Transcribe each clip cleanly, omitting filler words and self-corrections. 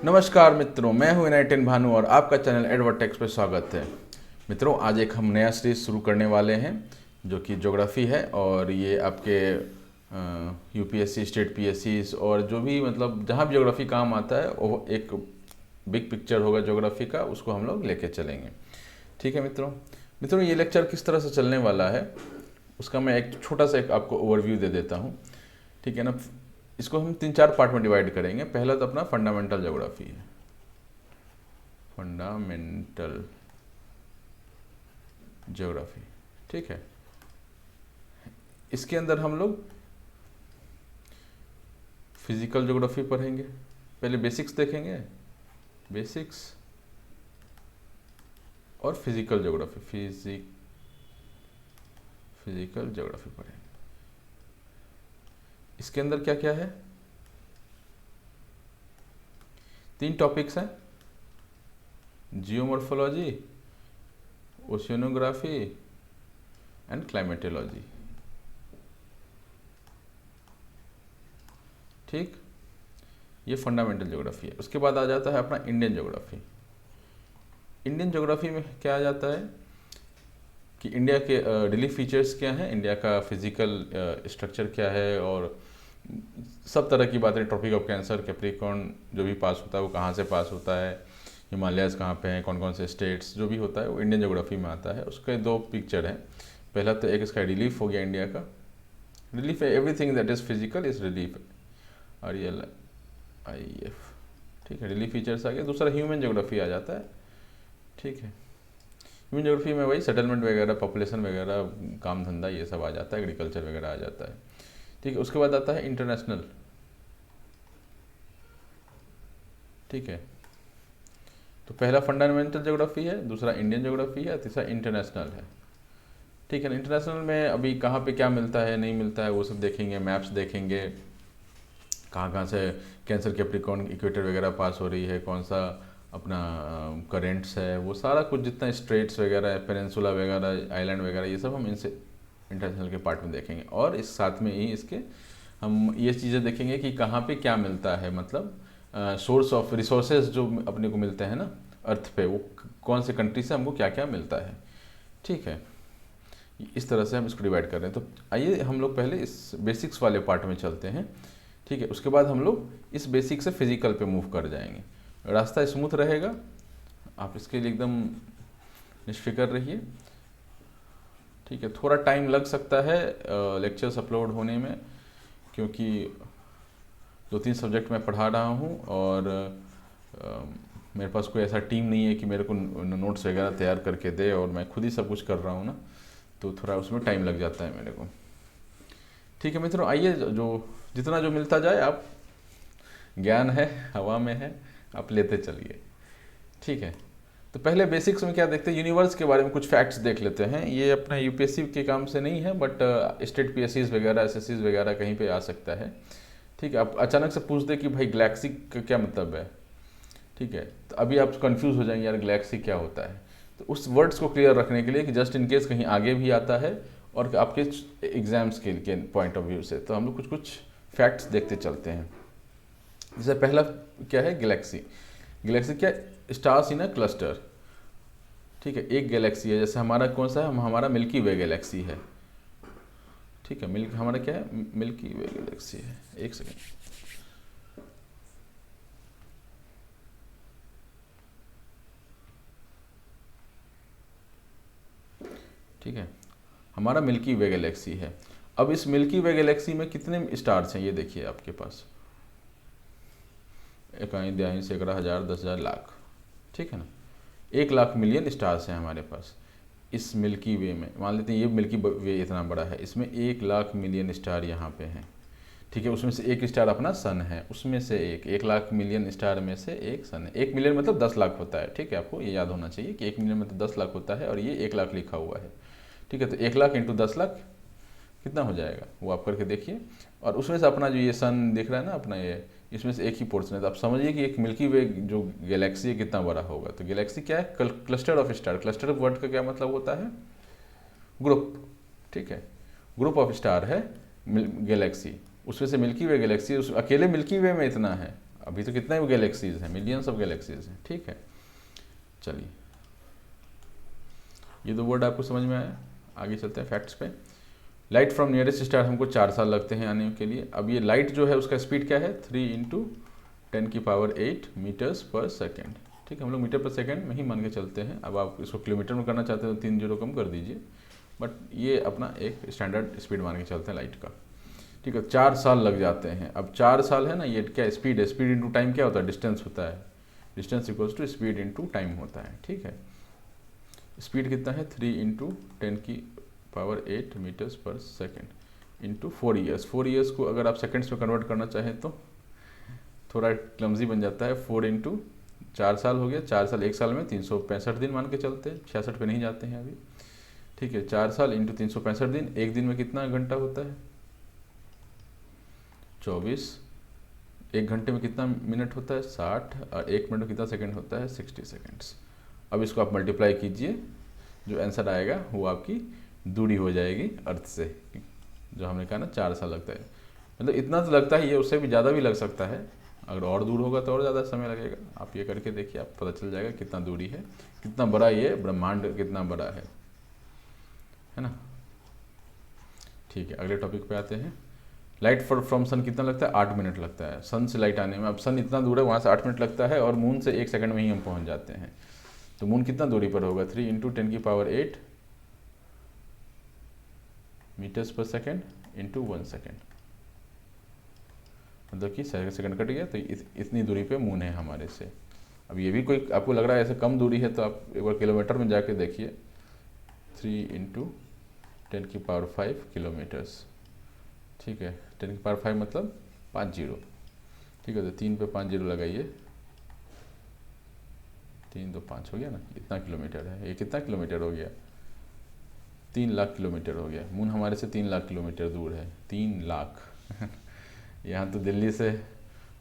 नमस्कार मित्रों, मैं हूं इनाइटन भानु और आपका चैनल एडवर्टेक्स पे स्वागत है। मित्रों, आज एक हम नया सीरीज शुरू करने वाले हैं जो कि ज्योग्राफी है और ये आपके यूपीएससी, स्टेट पीएससी और जो भी मतलब जहां भी ज्योग्राफी काम आता है वो एक बिग पिक्चर होगा ज्योग्राफी का, उसको हम लोग लेके चलेंगे। ठीक है मित्रों। मित्रों, ये लेक्चर किस तरह से चलने वाला है उसका मैं एक छोटा सा एक आपको ओवरव्यू दे देता हूँ। ठीक है ना। इसको हम 3-4 पार्ट में डिवाइड करेंगे। पहला तो अपना फंडामेंटल ज्योग्राफी है, फंडामेंटल ज्योग्राफी। ठीक है। इसके अंदर हम लोग फिजिकल ज्योग्राफी पढ़ेंगे। पहले बेसिक्स देखेंगे, बेसिक्स और फिजिकल ज्योग्राफी, फिजिकल ज्योग्राफी पढ़ेंगे। इसके अंदर क्या क्या है? 3 टॉपिक्स हैं, जियोमॉर्फोलॉजी, ओशियनोग्राफी एंड क्लाइमेटोलॉजी। ठीक, ये फंडामेंटल ज्योग्राफी है। उसके बाद आ जाता है अपना इंडियन ज्योग्राफी। इंडियन ज्योग्राफी में क्या आ जाता है कि इंडिया के रिलीफ फीचर्स क्या हैं, इंडिया का फिजिकल स्ट्रक्चर क्या है और सब तरह की बातें। ट्रॉपिक ऑफ कैंसर, कैप्रिकॉर्न जो भी पास होता है वो कहाँ से पास होता है, हिमालयाज़ कहाँ पे हैं, कौन कौन से स्टेट्स, जो भी होता है वो इंडियन ज्योग्राफी में आता है। उसके 2 पिक्चर हैं। पहला तो एक इसका रिलीफ हो गया, इंडिया का रिलीफ है, everything that is physical is relief, RELIF। ठीक है, रिलीफ फीचर्स आ गया। दूसरा ह्यूमन ज्योग्राफी आ जाता है। ठीक है, ह्यूमन ज्योग्राफी में वही सेटलमेंट वगैरह, पॉपुलेशन वगैरह, काम धंधा ये सब आ जाता है, एग्रीकल्चर वगैरह आ जाता है। ठीक है, उसके बाद आता है इंटरनेशनल। ठीक है, तो पहला फंडामेंटल ज्योग्राफी है, दूसरा इंडियन ज्योग्राफी है, तीसरा इंटरनेशनल है। ठीक है ना। इंटरनेशनल में अभी कहाँ पे क्या मिलता है नहीं मिलता है वो सब देखेंगे, मैप्स देखेंगे, कहाँ कहाँ से कैंसर, कैप्रिकॉर्न, इक्वेटर वगैरह पास हो रही है, कौन सा अपना करेंट्स है, वो सारा कुछ जितना स्ट्रेट्स वगैरह, पेनिनसुला वगैरह, आइलैंड वगैरह, ये सब हम इनसे इंटरनेशनल के पार्ट में देखेंगे। और इस साथ में ही इसके हम ये चीज़ें देखेंगे कि कहाँ पे क्या मिलता है, मतलब सोर्स ऑफ रिसोर्सेज जो अपने को मिलते हैं ना अर्थ पे, वो कौन से कंट्री से हमको क्या क्या मिलता है। ठीक है, इस तरह से हम इसको डिवाइड कर रहे हैं। तो आइए हम लोग पहले इस बेसिक्स वाले पार्ट में चलते हैं। ठीक है, उसके बाद हम लोग इस बेसिक से फिजिकल पे मूव कर जाएंगे। रास्ता स्मूथ रहेगा, आप इसके लिए एकदम निश्फिक्र रहिए। ठीक है, थोड़ा टाइम लग सकता है लेक्चर्स अपलोड होने में, क्योंकि 2-3 सब्जेक्ट मैं पढ़ा रहा हूँ और मेरे पास कोई ऐसा टीम नहीं है कि मेरे को नोट्स वगैरह तैयार करके दे, और मैं खुद ही सब कुछ कर रहा हूँ ना, तो थोड़ा उसमें टाइम लग जाता है मेरे को। ठीक है मित्रों, आइए जो जितना जो मिलता जाए, आप ज्ञान है, हवा में है, आप लेते चलिए। ठीक है, तो पहले बेसिक्स में क्या देखते हैं, यूनिवर्स के बारे में कुछ फैक्ट्स देख लेते हैं। ये अपना यूपीएससी के काम से नहीं है, बट स्टेट पीएससीज वगैरह, एसएससीज वगैरह कहीं पे आ सकता है। ठीक है, आप अचानक से पूछ दे कि भाई गैलेक्सी का क्या मतलब है। ठीक है, तो अभी आप कंफ्यूज हो जाएंगे, यार गैलेक्सी क्या होता है। तो उस वर्ड्स को क्लियर रखने के लिए कि जस्ट इन केस कहीं आगे भी आता है और आपके एग्जाम्स के पॉइंट ऑफ व्यू से, तो हम लोग कुछ कुछ फैक्ट्स देखते चलते हैं। जैसे पहला क्या है, गैलेक्सी। गैलेक्सी क्या, स्टार्स इन अ क्लस्टर। ठीक है, एक गैलेक्सी है, जैसे हमारा कौन सा है, हमारा मिल्की वे गैलेक्सी है। ठीक है, हमारा क्या है, मिल्की वे गैलेक्सी है। एक सेकेंड, ठीक है, हमारा मिल्की वे गैलेक्सी है। अब इस मिल्की वे गैलेक्सी में कितने स्टार्स हैं, ये देखिए आपके पास, इकाई, दहाई, सैकड़ा, हजार, 10,000, लाख। ठीक है ना, 1 लाख मिलियन स्टार्स हैं हमारे पास इस मिल्की वे में। मान लेते हैं ये मिल्की वे इतना बड़ा है, इसमें 1 लाख मिलियन स्टार यहाँ पे हैं। ठीक है, उसमें से एक स्टार अपना सन है, उसमें से 1 लाख मिलियन स्टार में से एक सन है। 1 मिलियन मतलब 10 लाख होता है। ठीक है, आपको ये याद होना चाहिए कि 1 मिलियन मतलब 10 लाख होता है, और ये 1 लाख लिखा हुआ है। ठीक है, तो 1 लाख इंटू 10 लाख कितना हो जाएगा, वो आप करके देखिए। और उसमें से अपना जो ये सन दिख रहा है ना अपना, ये इसमें से एक ही पोर्शन है, तो आप समझिए कि एक मिल्की वे जो गैलेक्सी है कितना बड़ा होगा। तो गैलेक्सी क्या है, cluster of star. Cluster of word का क्या मतलब होता है, ग्रुप। ठीक है, ग्रुप ऑफ स्टार है गैलेक्सी, उसमें से मिल्की वे गैलेक्सी, उस अकेले मिल्की वे में इतना है। अभी तो कितने गैलेक्सीज हैं, मिलियंस ऑफ गैलेक्सीज हैं, ठीक है। चलिए, ये 2 वर्ड आपको समझ में आया। आगे चलते हैं फैक्ट्स पे। लाइट फ्रॉम नियरेस्ट स्टार हमको 4 साल लगते हैं आने के लिए। अब ये लाइट जो है उसका स्पीड क्या है, 3 × 10⁸ मीटर्स पर सेकेंड, ठीक है। हम लोग मीटर पर सेकेंड में ही मान के चलते हैं। अब आप इसको किलोमीटर में करना चाहते हैं तो 3 जीरो कम कर दीजिए, बट ये अपना एक स्टैंडर्ड स्पीड मान के चलते हैं लाइट का, ठीक है। 4 साल लग जाते हैं। अब 4 साल है ना, ये क्या स्पीड है, स्पीड इंटू टाइम क्या होता है, डिस्टेंस होता है, distance equals to speed into time होता है, ठीक है। स्पीड कितना है, 3 × 10⁸ मीटर्स पर सेकेंड इंटू 4 ईयर्स। 4 ईयर्स को अगर आप सेकेंड्स में कन्वर्ट करना चाहें तो थोड़ा क्लमजी बन जाता है। 4 × 4 साल हो गया, 4 साल 1 साल में 365 दिन मान के चलते हैं, 66 पे नहीं जाते हैं अभी, ठीक है। 4 साल इंटू 365 दिन, एक दिन में कितना घंटा होता है, 24। 1 घंटे में कितना मिनट होता है, 60, और 1 मिनट में कितना सेकंड होता है, 60 सेकंड्स। अब इसको आप मल्टीप्लाई कीजिए, जो आंसर आएगा वो आपकी दूरी हो जाएगी अर्थ से, जो हमने कहा ना 4 साल लगता है। मतलब इतना तो लगता ही है, उससे भी ज़्यादा भी लग सकता है। अगर और दूर होगा तो और ज़्यादा समय लगेगा। आप ये करके देखिए, आप पता चल जाएगा कितना दूरी है, कितना बड़ा ये ब्रह्मांड कितना बड़ा है ना। ठीक है, अगले टॉपिक पे आते हैं। लाइट फ्रॉम सन कितना लगता है, 8 मिनट लगता है सन से लाइट आने में। अब सन इतना दूर है, वहाँ से 8 मिनट लगता है, और मून से 1 सेकंड में ही हम पहुँच जाते हैं। तो मून कितना दूरी पर होगा, 3 × 10⁸ मीटर्स पर सेकेंड इंटू 1 सेकेंड, मतलब कि सेकंड कट गया, तो इतनी दूरी पे मून है हमारे से। अब ये भी कोई आपको लग रहा है ऐसे कम दूरी है, तो आप एक बार किलोमीटर में जाके देखिए, 3 × 10⁵ किलोमीटर्स, ठीक है। 10⁵ मतलब 5 जीरो, ठीक है। तो 3 पे 5 जीरो लगाइए, 3 2 5 हो गया ना, इतना किलोमीटर है। ये कितना किलोमीटर हो गया, 3 लाख किलोमीटर हो गया। मून हमारे से 3 लाख किलोमीटर दूर है, 3 लाख यहाँ तो दिल्ली से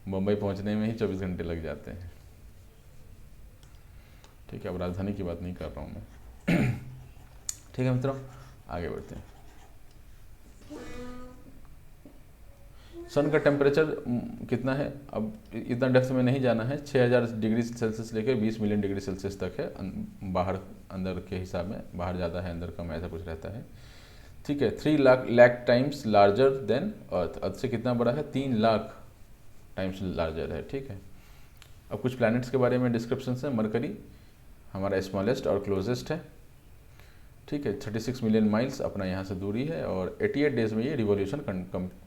मुंबई पहुँचने में ही 24 घंटे लग जाते हैं, ठीक है। अब राजधानी की बात नहीं कर रहा हूँ मैं ठीक है मित्रों, आगे बढ़ते हैं। सन का टेम्परेचर कितना है, अब इतना डेप्थ में नहीं जाना है। 6000 डिग्री सेल्सियस लेकर 20 मिलियन डिग्री सेल्सियस तक है, बाहर अंदर के हिसाब में, बाहर ज़्यादा है अंदर कम, ऐसा कुछ रहता है, ठीक है। 3 लाख टाइम्स लार्जर देन अर्थ, अर्थ से कितना बड़ा है, 3 लाख टाइम्स लार्जर है, ठीक है। अब कुछ प्लैनेट्स के बारे में डिस्क्रिप्शन है। मरकरी हमारा स्मॉलेस्ट और क्लोजेस्ट है, ठीक है। 36 मिलियन माइल्स अपना यहाँ से दूरी है, और 88 डेज में ये रिवॉल्यूशन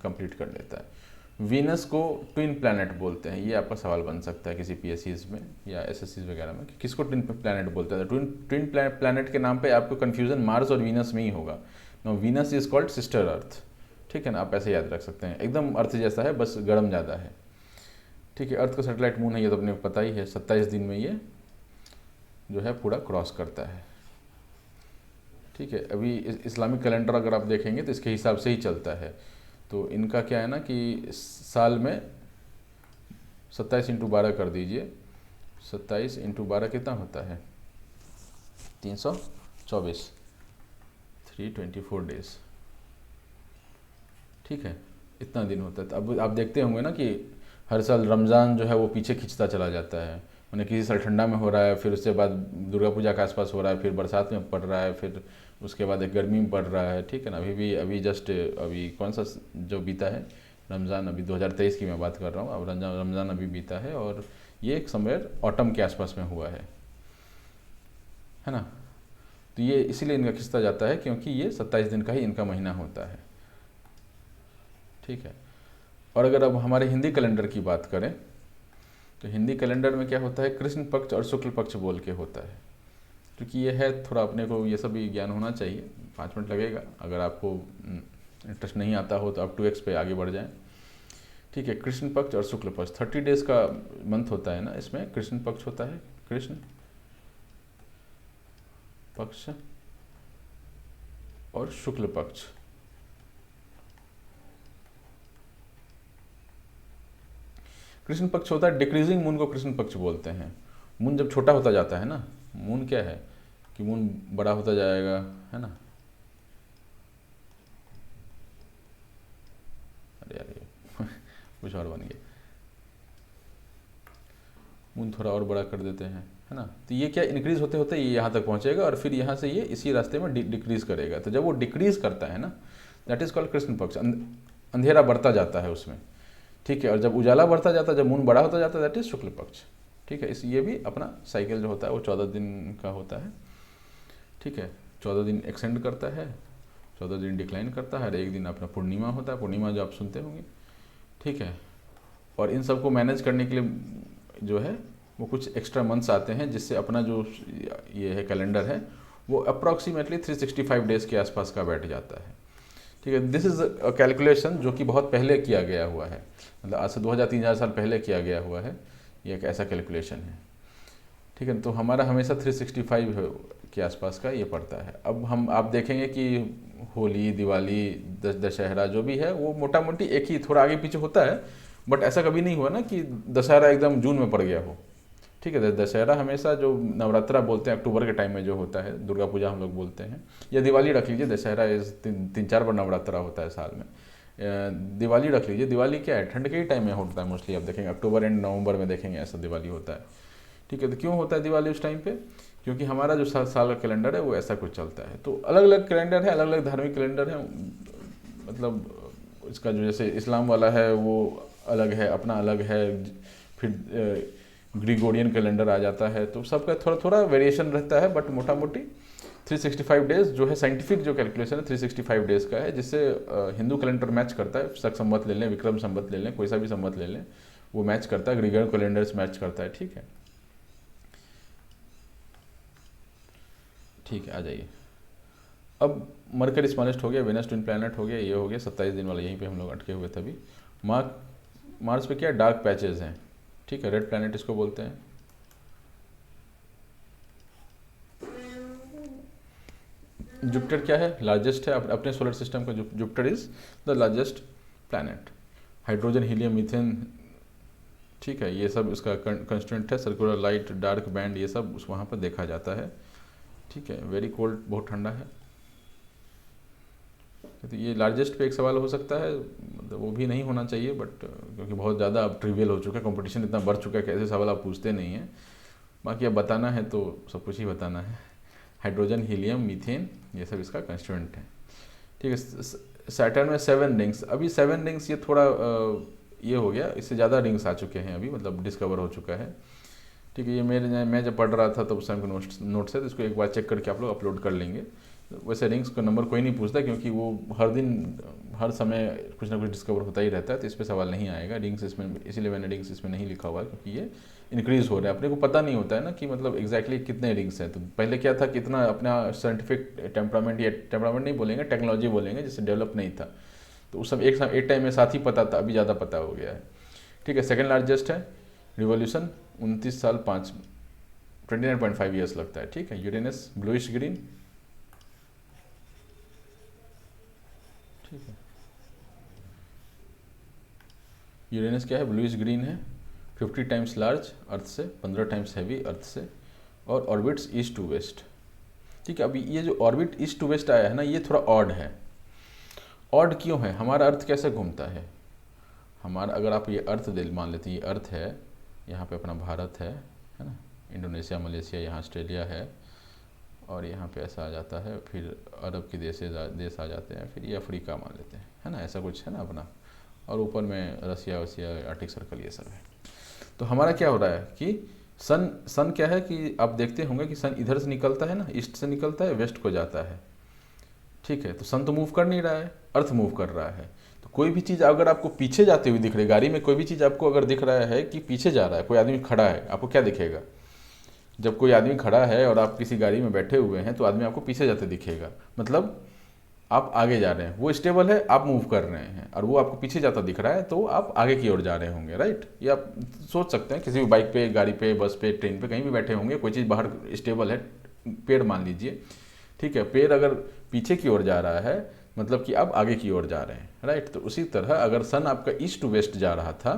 कंप्लीट कर लेता है। वीनस को ट्विन प्लैनेट बोलते हैं, ये आपका सवाल बन सकता है किसी पीएससीज में या एसएससीज वगैरह में, कि किसको ट्विन प्लैनेट बोलते हैं। ट्विन प्लैनेट के नाम पे आपको कन्फ्यूजन मार्स और वीनस में ही होगा। No, Venus is called sister Earth, ठीक है ना, आप ऐसे याद रख सकते हैं। एकदम अर्थ जैसा है, बस गर्म ज़्यादा है, ठीक है। अर्थ का सैटेलाइट मून है, ये तो अपने को पता ही है। 27 दिन में ये जो है पूरा क्रॉस करता है, ठीक है। अभी इस्लामिक कैलेंडर अगर आप देखेंगे तो इसके हिसाब से ही चलता है। तो इनका क्या है ना कि साल में 27 × 12 कर दीजिए, 27 × 12 कितना होता है, 324, 324 डेज, ठीक है। इतना दिन होता है। तो अब आप देखते होंगे ना कि हर साल रमज़ान जो है वो पीछे खिंचता चला जाता है। मैंने किसी साल ठंडा में हो रहा है, फिर उसके बाद दुर्गा पूजा के आसपास हो रहा है, फिर बरसात में पड़ रहा है, फिर उसके बाद एक गर्मी में पड़ रहा है, ठीक है ना। अभी जस्ट अभी कौन सा जो बीता है रमज़ान, अभी 2023 की मैं बात कर रहा हूँ। अब रमज़ान अभी बीता है, और ये एक समवेयर ऑटम के आसपास में हुआ है ना। तो ये इसीलिए इनका खिंचता जाता है, क्योंकि ये 27 दिन का ही इनका महीना होता है, ठीक है। और अगर अब हमारे हिंदी कैलेंडर की बात करें तो हिंदी कैलेंडर में क्या होता है, कृष्ण पक्ष और शुक्ल पक्ष बोल के होता है। क्योंकि ये है थोड़ा, अपने को ये सब भी ज्ञान होना चाहिए। 5 मिनट लगेगा, अगर आपको इंटरेस्ट नहीं आता हो तो आप 2x पे आगे बढ़ जाएं, ठीक है। कृष्ण पक्ष और शुक्ल पक्ष 30 डेज का मंथ होता है ना, इसमें कृष्ण पक्ष होता है, कृष्ण पक्ष और शुक्ल पक्ष। कृष्ण पक्ष होता है, डिक्रीजिंग मून को कृष्ण पक्ष बोलते हैं। मून जब छोटा होता जाता है ना, मून क्या है कि मून बड़ा होता जाएगा, है ना। अरे यार ये कुछ और बन गया। मून थोड़ा और बड़ा कर देते हैं, है ना। तो ये क्या इंक्रीज़ होते होते ये यहाँ तक पहुँचेगा और फिर यहाँ से ये इसी रास्ते में डिक्रीज़ करेगा। तो जब वो डिक्रीज़ करता है ना, दैट इज़ कॉल्ड कृष्ण पक्ष। अंधेरा बढ़ता जाता है उसमें, ठीक है। और जब उजाला बढ़ता जाता है, जब मून बड़ा होता जाता है, दैट इज़ शुक्ल पक्ष, ठीक है। इस ये भी अपना साइकिल जो होता है वो 14 दिन का होता है, ठीक है। 14 दिन एक्सटेंड करता है, 14 दिन डिक्लाइन करता है, और एक दिन अपना पूर्णिमा होता है, पूर्णिमा जो आप सुनते होंगे, ठीक है। और इन सबको मैनेज करने के लिए जो है वो कुछ एक्स्ट्रा मंथ्स आते हैं, जिससे अपना जो ये है कैलेंडर है वो अप्रॉक्सीमेटली 365 डेज़ के आसपास का बैठ जाता है, ठीक है। दिस इज़ अ कैलकुलेशन जो कि बहुत पहले किया गया हुआ है, मतलब आज से 2000-3000 साल पहले किया गया हुआ है, ये एक ऐसा कैलकुलेशन है, ठीक है। तो हमारा हमेशा 365 के आसपास का ये पड़ता है। अब आप देखेंगे कि होली, दिवाली, दशहरा जो भी है वो मोटा मोटी एक ही थोड़ा आगे पीछे होता है, बट ऐसा कभी नहीं हुआ ना कि दशहरा एकदम जून में पड़ गया हो, ठीक है। दशहरा हमेशा जो नवरात्रा बोलते हैं अक्टूबर के टाइम में जो होता है, दुर्गा पूजा हम लोग बोलते हैं, या दिवाली रख लीजिए, दशहरा इस 3-4 बार नवरात्रा होता है साल में। दिवाली रख लीजिए, दिवाली क्या है, ठंड के ही टाइम में होता है मोस्टली, आप देखेंगे अक्टूबर एंड नवंबर में देखेंगे ऐसा दिवाली होता है, ठीक है। तो क्यों होता है दिवाली उस टाइम पे? क्योंकि हमारा जो साल का कैलेंडर है वो ऐसा कुछ चलता है। तो अलग अलग कैलेंडर है, अलग अलग धार्मिक कैलेंडर है, मतलब इसका जो जैसे इस्लाम वाला है वो अलग है, अपना अलग है, फिर ग्रिगोरियन कैलेंडर आ जाता है, तो सबका थोड़ा थोड़ा वेरिएशन रहता है, बट मोटा मोटी 365 डेज़ जो है साइंटिफिक जो कैलकुलेशन है 365 डेज़ का है, जिससे हिंदू कैलेंडर मैच करता है। शक संवत ले लें, विक्रम संवत ले लें, कोई सा भी संवत ले लें, वो मैच करता है, ग्रिगोरियन कैलेंडर्स मैच करता है, ठीक है। ठीक है, आ जाइए। अब मरकरी स्मॉलेस्ट हो गया, वेनस ट्विन प्लैनेट हो गया, ये हो गया 27 दिन वाला, यहीं पे हम लोग अटके हुए थे अभी। मार्स पे क्या डार्क पैचेस हैं, ठीक है, रेड प्लैनेट इसको बोलते हैं। जुपिटर क्या है, लार्जेस्ट है अपने सोलर सिस्टम का। Jupiter is the largest planet. Hydrogen, helium, methane, ठीक है, ये सब इसका कंस्टेंट है। सर्कुलर लाइट, डार्क बैंड, ये सब उस वहाँ पर देखा जाता है, ठीक है। वेरी कोल्ड, बहुत ठंडा है। तो ये लार्जेस्ट पे एक सवाल हो सकता है, मतलब वो भी नहीं होना चाहिए, बट क्योंकि बहुत ज़्यादा अब ट्रिवियल हो चुका है, कंपटीशन इतना बढ़ चुका है कि ऐसे सवाल आप पूछते नहीं हैं। बाकी अब बताना है तो सब कुछ ही बताना है। हाइड्रोजन, हीलियम, मीथेन, ये सब इसका कंस्टिट्यूएंट है, ठीक है। सैटर्न में 7 रिंग्स, अभी 7 रिंग्स ये थोड़ा ये हो गया, इससे ज़्यादा रिंग्स आ चुके हैं अभी, मतलब डिस्कवर हो चुका है, ठीक है। ये मैं जब पढ़ रहा था तो उस टाइम के नोट्स है, तो इसको एक बार चेक करके आप लोग अपलोड कर लेंगे। वैसे रिंग्स का नंबर कोई नहीं पूछता, क्योंकि वो हर दिन हर समय कुछ ना कुछ डिस्कवर होता ही रहता है, तो इस पर सवाल नहीं आएगा। रिंग्स इसमें, इसीलिए मैंने रिंग्स इसमें नहीं लिखा हुआ है, क्योंकि ये इंक्रीज़ हो रहा है। अपने को पता नहीं होता है ना कि मतलब एग्जैक्टली कितने रिंग्स हैं। तो पहले क्या था, कितना अपना साइंटिफिक टेम्परामेंट, या टेम्परामेंट नहीं बोलेंगे, टेक्नोलॉजी बोलेंगे, जिससे डेवलप नहीं था, तो उस सब एक टाइम में साथ ही पता था, अभी ज़्यादा पता हो गया है, ठीक है। सेकेंड लार्जेस्ट है रिवोल्यूशन, 29 साल 29.5 ईयर्स लगता है, ठीक है। यूरेनस ब्लूइश ग्रीन, ठीक है। यूरेनस क्या है, ब्लूइश ग्रीन है, 50 टाइम्स लार्ज अर्थ से, 15 टाइम्स हैवी अर्थ से, और ऑर्बिट्स ईस्ट टू वेस्ट, ठीक है। अभी ये जो ऑर्बिट ईस्ट टू वेस्ट आया है ना, ये थोड़ा ऑड है। ऑड क्यों है? हमारा अर्थ कैसे घूमता है, हमारा अगर आप ये अर्थ मान लेते हैं, ये अर्थ है, यहाँ पे अपना भारत है ना, इंडोनेशिया, मलेशिया, यहाँ ऑस्ट्रेलिया है, और यहाँ पे ऐसा आ जाता है, फिर अरब के देश आ जाते हैं, फिर ये अफ्रीका मान लेते हैं, है ना, ऐसा कुछ है ना अपना, और ऊपर में रसिया वसिया, आर्टिक सर्कल, ये सब है। तो हमारा क्या हो रहा है कि सन क्या है कि आप देखते होंगे कि सन इधर से निकलता है ना, ईस्ट से निकलता है, वेस्ट को जाता है, ठीक है। तो सन तो मूव कर नहीं रहा है, अर्थ मूव कर रहा है। तो कोई भी चीज़ अगर आपको पीछे जाते हुए दिख रही है, गाड़ी में कोई भी चीज़ आपको अगर दिख रहा है कि पीछे जा रहा है, कोई आदमी खड़ा है, आपको क्या दिखेगा? जब कोई आदमी खड़ा है और आप किसी गाड़ी में बैठे हुए हैं, तो आदमी आपको पीछे जाते दिखेगा, मतलब आप आगे जा रहे हैं। वो स्टेबल है, आप मूव कर रहे हैं, और वो आपको पीछे जाता दिख रहा है, तो आप आगे की ओर जा रहे होंगे, राइट। ये आप सोच सकते हैं, किसी भी बाइक पे, गाड़ी पे, बस पे, ट्रेन पे, कहीं भी बैठे होंगे, कोई चीज़ बाहर स्टेबल है, पेड़ मान लीजिए, ठीक है। पेड़ अगर पीछे की ओर जा रहा है, मतलब कि आप आगे की ओर जा रहे हैं, राइट। तो उसी तरह अगर सन आपका ईस्ट टू वेस्ट जा रहा था,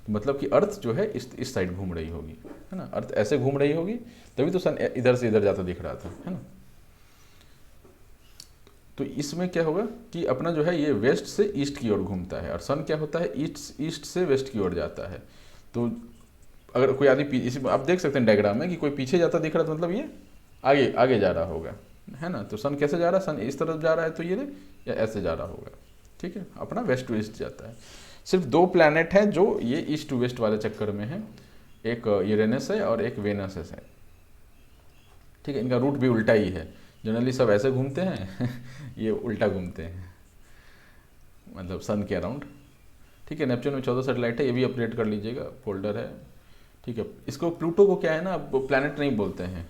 तो मतलब कि अर्थ जो है इस साइड घूम रही होगी, है ना, अर्थ ऐसे घूम रही होगी, तभी तो सन इधर से इधर जाता दिख रहा था, है ना। तो इसमें क्या होगा कि अपना जो है ये वेस्ट से ईस्ट की ओर घूमता है, और सन क्या होता है, ईस्ट से वेस्ट की ओर जाता है। तो अगर कोई आदमी इसी आप देख सकते हैं डायग्राम में कि कोई पीछे जाता दिख रहा है तो मतलब ये आगे आगे जा रहा होगा, है ना। तो सन कैसे जा रहा है, सन इस तरफ जा रहा है तो ये या ऐसे जा रहा होगा, ठीक है, अपना वेस्ट टू ईस्ट जाता है। सिर्फ दो प्लैनेट हैं जो ये ईस्ट टू वेस्ट वाले चक्कर में है, एक यूरेनस है और एक वेनस है, ठीक है। इनका रूट भी उल्टा ही है, जनरली सब ऐसे घूमते हैं ये उल्टा घूमते हैं, मतलब सन के अराउंड, ठीक है। नेपच्यून में 14 सैटेलाइट है, ये भी अपडेट कर लीजिएगा, फोल्डर है, ठीक है। इसको प्लूटो को क्या है ना, अब प्लैनेट नहीं बोलते हैं,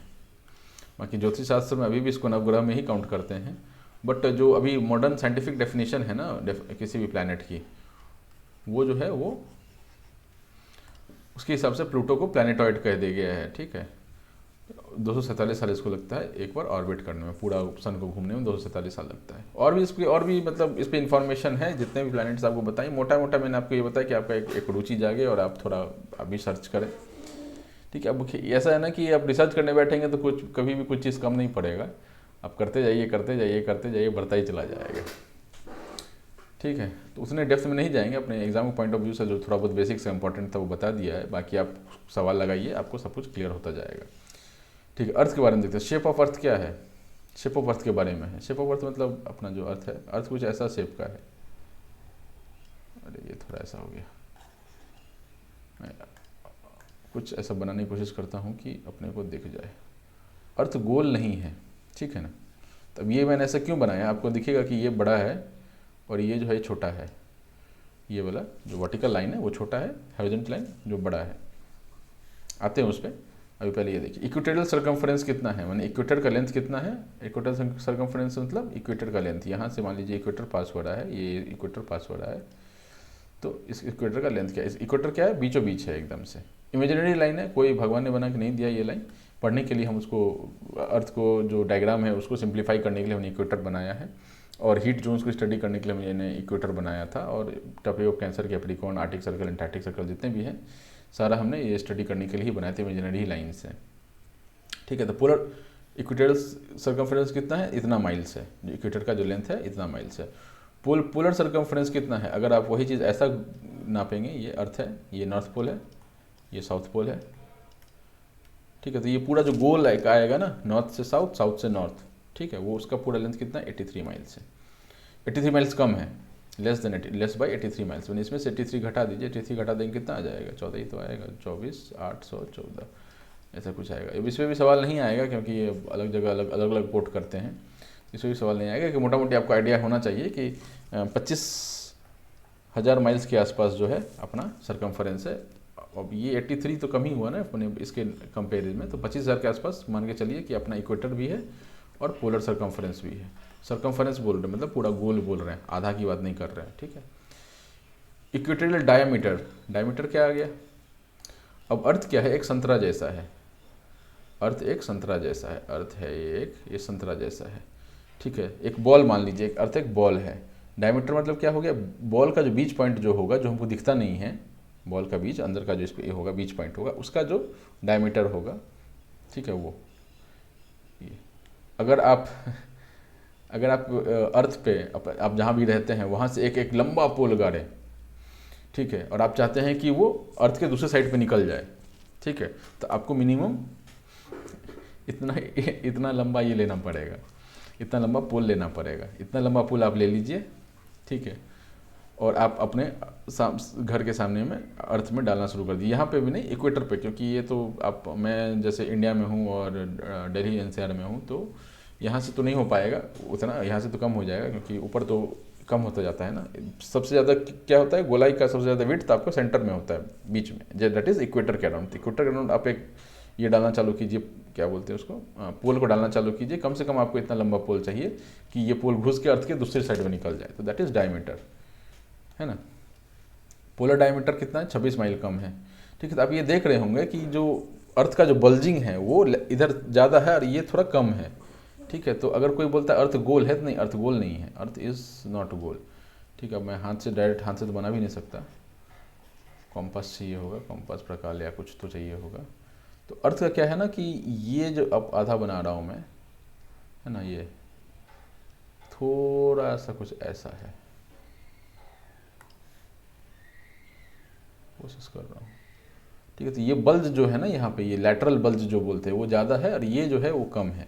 बाकी ज्योतिष शास्त्र में अभी भी इसको नवग्रह में ही काउंट करते हैं, बट जो अभी मॉडर्न साइंटिफिक डेफिनेशन है ना किसी भी प्लैनेट की, वो जो है वो उसके हिसाब से प्लूटो को प्लैनेटॉइड कह दिया गया है, ठीक है। 247 साल इसको लगता है एक बार ऑर्बिट करने में, पूरा सन को घूमने में 247 साल लगता है। और भी इसकी और भी मतलब इस पर इन्फॉर्मेशन है, जितने भी प्लैनेट्स आपको बताएं, मोटा मोटा मैंने आपको ये बताया कि आपका एक रुचि जागे और आप थोड़ा अभी सर्च करें, ठीक है। अब ऐसा है ना कि आप रिसर्च करने बैठेंगे तो कुछ कभी भी कुछ चीज़ कम नहीं पड़ेगा, आप करते जाइए करते जाइए करते जाइए, बढ़ता ही चला जाएगा, ठीक है। तो उसने डेप्थ में नहीं जाएंगे, अपने एग्जाम के पॉइंट ऑफ व्यू से जो थोड़ा बहुत बेसिक से इंपॉर्टेंट था वो बता दिया है, बाकी आप सवाल लगाइए, आपको सब कुछ क्लियर होता जाएगा, ठीक है। अर्थ के बारे में देखते हैं, शेप ऑफ अर्थ क्या है, शेप ऑफ अर्थ के बारे में है। शेप ऑफ अर्थ मतलब अपना जो अर्थ है, अर्थ कुछ ऐसा शेप का है, अरे ये थोड़ा ऐसा हो गया, मैं कुछ ऐसा बनाने की कोशिश करता हूँ कि अपने को दिख जाए। अर्थ गोल नहीं है, ठीक है ना। तब ये मैंने ऐसा क्यों बनाया, आपको दिखेगा कि ये बड़ा है और ये जो है छोटा है, ये वाला जो वर्टिकल लाइन है वो छोटा है, हॉरिजॉन्टल लाइन जो बड़ा है। आते हैं उस पर, अभी पहले ये देखिए इक्वेटोरियल सर्कमफ्रेंस कितना है, माने इक्वेटर का लेंथ कितना है। इक्वेटोरियल सर्कमफ्रेंस मतलब इक्वेटर का लेंथ, यहाँ से मान लीजिए इक्वेटर पास हो रहा है, ये इक्वेटर पास हो रहा है, तो इस इक्वेटर का लेंथ क्या है, इस इक्वेटर क्या है, बीचों बीच है एकदम से। इमेजिनरी लाइन है, कोई भगवान ने बना के नहीं दिया ये लाइन, पढ़ने के लिए हम उसको अर्थ को जो डायग्राम है उसको सिंप्लीफाई करने के लिए हमने इक्वेटर बनाया है, और हीट जोन्स को स्टडी करने के लिए मैंने इक्वेटर बनाया था, और topic of cancer, Capricorn, Arctic circle, Antarctic circle जितने भी हैं सारा हमने ये स्टडी करने के लिए ही बनाए थे, इमेजिनरी लाइन से, ठीक है। तो पोलर इक्वेटोरियल सर्कमफ्रेंस कितना है, इतना माइल्स है, जो इक्वेटर का जो लेंथ है इतना माइल्स है। पोलर सर्कमफ्रेंस कितना है, अगर आप वही चीज़ ऐसा नापेंगे, ये अर्थ है, ये नॉर्थ पोल है, ये साउथ पोल है, ठीक है। तो ये पूरा जो गोल आएगा ना, नॉर्थ से साउथ, साउथ से नॉर्थ, ठीक है, वो उसका पूरा लेंथ कितना है, 83 माइल्स है। 83 माइल्स कम है, लेस बाई 83 माइल्स, मैंने इसमें से 83 घटा दीजिए, 83 घटा देंगे कितना आ जाएगा, 14 ही तो आएगा, 24,814 ऐसा कुछ आएगा। अब इसमें भी सवाल नहीं आएगा क्योंकि ये अलग जगह अलग अलग पोर्ट करते हैं, इसमें भी सवाल नहीं आएगा कि मोटा मोटी आपको आइडिया होना चाहिए कि 25,000 माइल्स के आसपास जो है अपना सर्कमफ्रेंस है। अब ये 83 तो कम ही हुआ ना अपने इसके कंपेरिजन में, तो 25,000 के आसपास मान के चलिए कि अपना इक्वेटर भी है और पोलर सर्कमफ्रेंस भी है। सर्कमफ्रेंस बोल रहे हैं मतलब पूरा गोल बोल रहे हैं, आधा की बात नहीं कर रहे हैं, ठीक है। इक्वेटोरियल डायमीटर, डायमीटर क्या आ गया, अब अर्थ क्या है, एक संतरा जैसा है, अर्थ एक संतरा जैसा है, अर्थ है एक ये संतरा जैसा है, ठीक है। एक बॉल मान लीजिए, एक अर्थ एक बॉल है, डायमीटर मतलब क्या हो गया, बॉल का जो बीच पॉइंट जो होगा, जो हमको दिखता नहीं है, बॉल का बीच अंदर का जो इस पे होगा बीच पॉइंट होगा, उसका जो डायमीटर होगा, ठीक है, वो ये। अगर आप अर्थ पे आप जहाँ भी रहते हैं वहाँ से एक एक लंबा पोल गाड़ें, ठीक है, और आप चाहते हैं कि वो अर्थ के दूसरे साइड पे निकल जाए, ठीक है, तो आपको मिनिमम इतना लंबा ये लेना पड़ेगा, इतना लंबा पोल लेना पड़ेगा, इतना लंबा पोल आप ले लीजिए, ठीक है, और आप अपने घर के सामने में अर्थ में डालना शुरू कर दिए, यहाँ पे भी नहीं, इक्वेटर पे, क्योंकि ये तो आप मैं जैसे इंडिया में हूँ और दिल्ली एनसीआर में हूँ, तो यहाँ से तो नहीं हो पाएगा उतना, यहाँ से तो कम हो जाएगा क्योंकि ऊपर तो कम होता जाता है ना। सबसे ज़्यादा क्या होता है, गोलाई का सबसे ज़्यादा विड्थ आपको सेंटर में होता है, बीच में, दैट इज़ इक्वेटर के अराउंड। इक्वेटर के अराउंड आप एक ये डालना चालू कीजिए, क्या बोलते हैं उसको, पोल को डालना चालू कीजिए, कम से कम आपको इतना लंबा पोल चाहिए कि ये पोल घुस के अर्थ के दूसरी साइड में निकल जाए, तो दैट इज़ डायमीटर, है ना। पोलर डायमीटर कितना है, 26 माइल कम है, ठीक है। तो आप ये देख रहे होंगे कि जो अर्थ का जो बल्जिंग है वो इधर ज़्यादा है और ये थोड़ा कम है, ठीक है। तो अगर कोई बोलता है अर्थ गोल है, तो नहीं, अर्थ गोल नहीं है, अर्थ इज़ नॉट गोल, ठीक है। मैं हाथ से डायरेक्ट हाथ से तो बना भी नहीं सकता, कॉम्पास चाहिए होगा, कॉम्पास प्रकार या कुछ तो चाहिए होगा। तो अर्थ का क्या है ना कि ये जो अब आधा बना रहा हूँ मैं, है ना, ये थोड़ा सा कुछ ऐसा है, कोशिश कर रहा हूँ, ठीक है। तो ये बल्ज जो है ना यहाँ पे, ये लैटरल बल्ज जो बोलते हैं वो ज़्यादा है, और ये जो है वो कम है।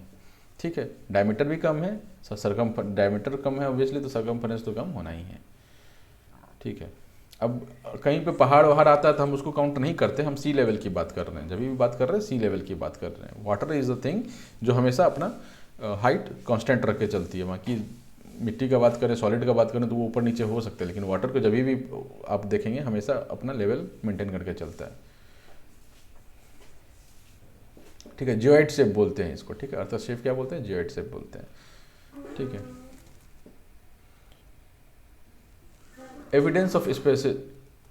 ठीक है, डायमीटर भी कम है, सरकम डायमीटर कम है ऑब्वियसली, तो सरकमफेरेंस तो कम होना ही है। ठीक है। अब कहीं पे पहाड़ वहाड़ आता है तो हम उसको काउंट नहीं करते, हम सी लेवल की बात कर रहे हैं, जब भी बात कर रहे हैं सी लेवल की बात कर रहे हैं। वाटर इज़ द थिंग जो हमेशा अपना हाइट कांस्टेंट रख के चलती है। बाकी मिट्टी का बात करें, सॉलिड का बात करें तो वो ऊपर नीचे हो सकता है, लेकिन वाटर को जब भी आप देखेंगे हमेशा अपना लेवल मेंटेन करके चलता है। ठीक है, जियोइड शेप बोलते हैं इसको। ठीक है, अर्थ शेप क्या बोलते हैं, जियोइड शेप बोलते हैं। ठीक है, एविडेंस ऑफ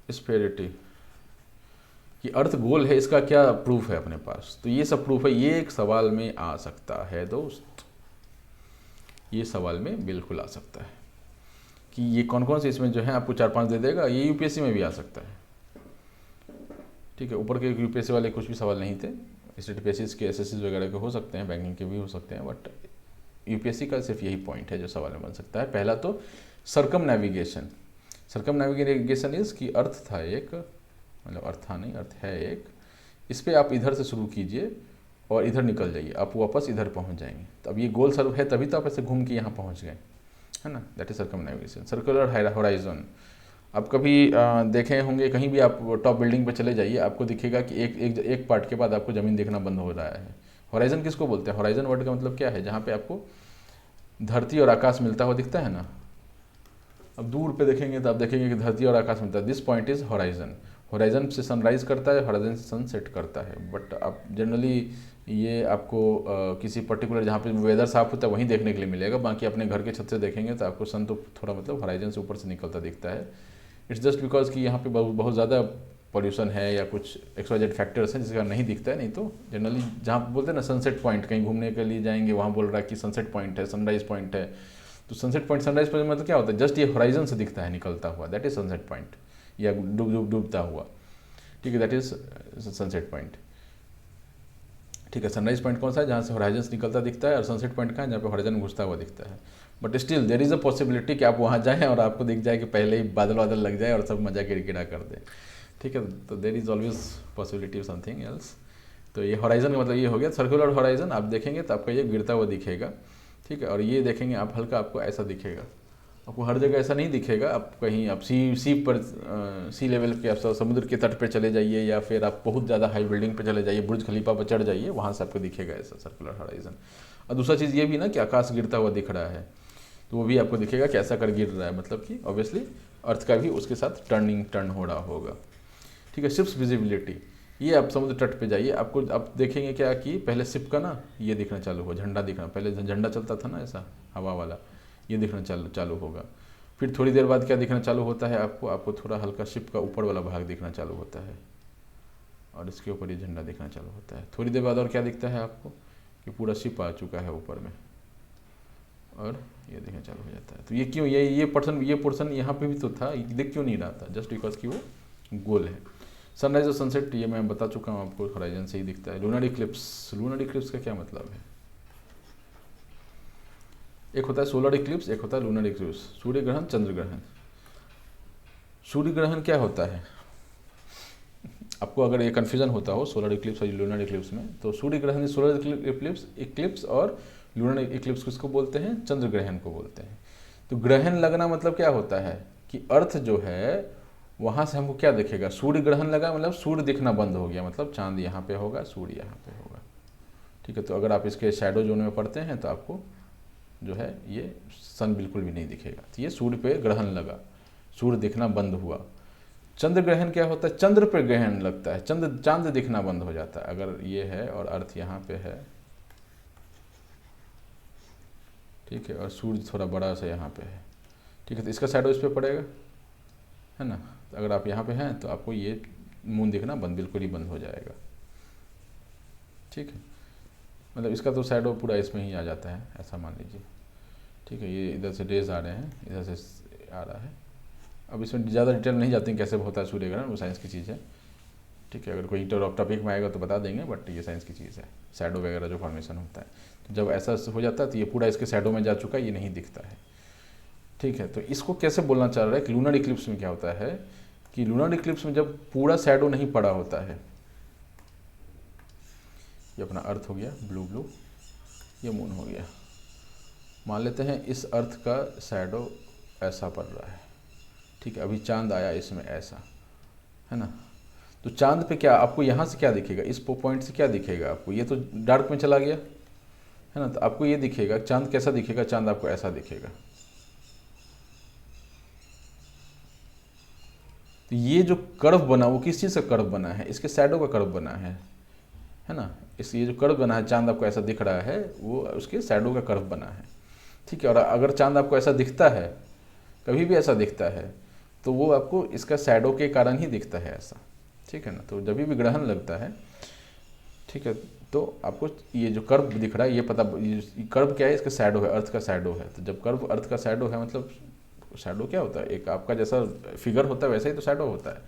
स्पेरिटी कि अर्थ गोल है, इसका क्या प्रूफ है अपने पास, तो ये सब प्रूफ है, ये एक सवाल में आ सकता है दोस्त, ये सवाल में बिल्कुल आ सकता है कि ये कौन कौन से इसमें जो है आपको 4-5 दे देगा, ये यूपीएससी में भी आ सकता है। ठीक है, ऊपर के यूपीएससी वाले कुछ भी सवाल नहीं थे, स्टेट बेसिस के एसएससी वगैरह के हो सकते हैं, बैंकिंग के भी हो सकते हैं, बट यूपीएससी का सिर्फ यही पॉइंट है जो सवाल में बन सकता है। पहला तो सरकम नेविगेशन। सरकम नेविगेशन इज कि अर्थ था एक, मतलब अर्थ था नहीं, अर्थ है एक, इस पर आप इधर से शुरू कीजिए और इधर निकल जाइए, आप वापस इधर पहुंच जाएंगे। तो अब ये गोल सर्व है तभी तो आप ऐसे घूम के यहाँ पहुंच गए, है ना, that is circumnavigation. Circular horizon, आप कभी देखे होंगे, कहीं भी आप टॉप बिल्डिंग पे चले जाइए, आपको दिखेगा कि एक पार्ट के बाद आपको ज़मीन दिखना बंद हो रहा है। होराइजन किसको बोलते हैं, होराइजन वर्ड का मतलब क्या है, जहाँ पे आपको धरती और आकाश मिलता हुआ दिखता है ना। अब दूर पे देखेंगे तो आप देखेंगे कि धरती और आकाश मिलता है, this point is horizon. Horizon से सनराइज करता है, होराइजन से सनसेट करता है। बट आप जनरली ये आपको किसी पर्टिकुलर जहाँ पे वेदर साफ होता है वहीं देखने के लिए मिलेगा, बाकी अपने घर के छत से देखेंगे तो आपको सन तो थोड़ा मतलब होराइजन से ऊपर से निकलता दिखता है। इट्स जस्ट बिकॉज कि यहाँ पे बहुत ज़्यादा पॉल्यूशन है या कुछ एक्सवाइजेड फैक्टर्स हैं जिसका नहीं दिखता है, नहीं तो जनरली जहाँ बोलते हैं ना सनसेट पॉइंट, कहीं घूमने के लिए जाएंगे वहाँ बोल रहा है कि सनसेट पॉइंट है, सनराइज पॉइंट है, तो सनसेट पॉइंट सनराइज पॉइंट मतलब क्या होता है, जस्ट ये होराइजन से दिखता है निकलता हुआ, दैट इज सनसेट पॉइंट, या डूबता हुआ। ठीक है, दैट इज सनसेट पॉइंट। ठीक है, सनराइज पॉइंट कौन सा है, जहाँ से होराइजन से निकलता दिखता है, और सनसेट पॉइंट कहाँ है, जहाँ पे होराइजन घुसता हुआ दिखता है। But still there is a possibility कि आप वहाँ जाएँ और आपको दिख जाए कि पहले ही बादल वादल लग जाए और सब मजा गिड़गिड़ा कर दे। ठीक है, तो there is always possibility of something else. तो ये होराइजन का मतलब ये हो गया सर्कुलर होराइजन। आप देखेंगे तो आपका ये गिरता हुआ दिखेगा। ठीक है, और ये देखेंगे आप हल्का, आपको ऐसा दिखेगा, आपको हर जगह ऐसा नहीं दिखेगा। आप कहीं आप सी पर सी लेवल पे, आप समुद्र के तट पे चले जाइए, या फिर आप बहुत ज़्यादा हाई बिल्डिंग पे चले जाइए, बुर्ज खलीफा पर चढ़ जाइए, वहाँ से आपको दिखेगा ऐसा सर्कुलर होराइजन। और दूसरा चीज़ ये भी ना कि आकाश गिरता हुआ दिख रहा है, तो वो भी आपको दिखेगा कि ऐसा कर गिर रहा है, मतलब कि ऑब्वियसली अर्थ का भी उसके साथ टर्न हो रहा होगा। ठीक है, शिप्स विजिबिलिटी, ये आप समुद्र तट पे जाइए, आपको आप देखेंगे क्या कि पहले शिप का ना ये दिखना चालू हो, झंडा दिखना, पहले झंडा चलता था ना ऐसा हवा वाला, ये दिखना चालू होगा। फिर थोड़ी देर बाद क्या दिखना चालू होता है आपको थोड़ा हल्का शिप का ऊपर वाला भाग दिखना चालू होता है, और इसके ऊपर ये झंडा दिखना चालू होता है। थोड़ी देर बाद और क्या दिखता है आपको कि पूरा शिप आ चुका है ऊपर में, और ये दिखना चालू हो जाता है। तो ये क्यों, ये पोर्शन यहाँ पे भी तो था, दिख क्यों नहीं रहा था, जस्ट बिकॉज कि वो गोल है। सनराइज और सनसेट ये मैं बता चुका हूँ आपको, होराइजन से ही दिखता है। लूनर इक्लिप्स, लूनर इक्लिप्स का क्या मतलब है, एक होता है सोलर इक्लिप्स, एक होता है लूनर इक्लिप्स। सूर्य ग्रहण, चंद्र ग्रहण। सूर्य ग्रहण क्या होता है, आपको अगर ये कन्फ्यूजन होता हो सोलर इक्लिप्स और लूनर इक्लिप्स में, तो सूर्य ग्रहण सोलर इक्लिप्स और लूनर इक्लिप्स किसको बोलते हैं, चंद्र ग्रहण को बोलते हैं। तो ग्रहण लगना मतलब क्या होता है कि अर्थ जो है वहाँ से हमको क्या दिखेगा, सूर्य ग्रहण लगा मतलब सूर्य दिखना बंद हो गया, मतलब चांद यहाँ पे होगा, सूर्य यहाँ पे होगा। ठीक है, तो अगर आप इसके शैडो जोन में पढ़ते हैं तो आपको जो है ये सन बिल्कुल भी नहीं दिखेगा, तो ये सूर्य पे ग्रहण लगा, सूर्य दिखना बंद हुआ। चंद्र ग्रहण क्या होता है, चंद्र पे ग्रहण लगता है, चांद दिखना बंद हो जाता है। अगर ये है और अर्थ यहाँ पे है, ठीक है, और सूर्य थोड़ा बड़ा सा यहाँ पे है, ठीक है, तो इसका शैडो इस पर पड़ेगा, है ना। तो अगर आप यहाँ पे हैं तो आपको ये मून दिखना बिल्कुल ही बंद हो जाएगा। ठीक है, मतलब इसका तो शैडो पूरा इसमें ही आ जाता है, ऐसा मान लीजिए। ठीक है, ये इधर से रेज आ रहे हैं, इधर से आ रहा है। अब इसमें ज़्यादा डिटेल नहीं जाते हैं कैसे होता है सूर्य ग्रहण, वो साइंस की चीज़ है। ठीक है, अगर कोई टॉपिक में आएगा तो बता देंगे, बट ये साइंस की चीज़ है, शैडो वगैरह जो फॉर्मेशन होता है। तो जब ऐसा हो जाता है तो ये पूरा इसके शैडो में जा चुका है, ये नहीं दिखता है। ठीक है, तो इसको कैसे बोलना चाह रहा है कि लूनर इक्लिप्स में क्या होता है कि लूनर इक्लिप्स में जब पूरा शैडो नहीं पड़ा होता है, ये अपना अर्थ हो गया ब्लू ब्लू, ये मून हो गया। मान लेते हैं इस अर्थ का शैडो ऐसा पड़ रहा है, ठीक है। अभी चांद आया इसमें ऐसा, है ना। तो चांद पे क्या आपको यहाँ से क्या दिखेगा, इस पॉइंट से क्या दिखेगा आपको, ये तो डार्क में चला गया, है ना। तो आपको ये दिखेगा चांद कैसा दिखेगा, चांद आपको ऐसा दिखेगा। तो ये जो कर्व बना वो किस चीज़ का कर्व बना है, इसके शैडो का कर्व बना है ना। इस ये जो कर्व बना है, चांद आपको ऐसा दिख रहा है, वो उसके शैडो का कर्व बना है, ठीक है। और अगर चांद आपको ऐसा दिखता है, कभी भी ऐसा दिखता है, तो वो आपको इसका शैडो के कारण ही दिखता है ऐसा, ठीक है ना। तो जब भी ग्रहण लगता है, ठीक है, तो आपको ये जो कर्व दिख रहा है, ये पता, ये कर्व क्या है, इसका शैडो है, अर्थ का शैडो है। तो जब कर्व अर्थ का शैडो है, मतलब शैडो क्या होता है, एक आपका जैसा फिगर होता है वैसा ही तो शैडो होता है।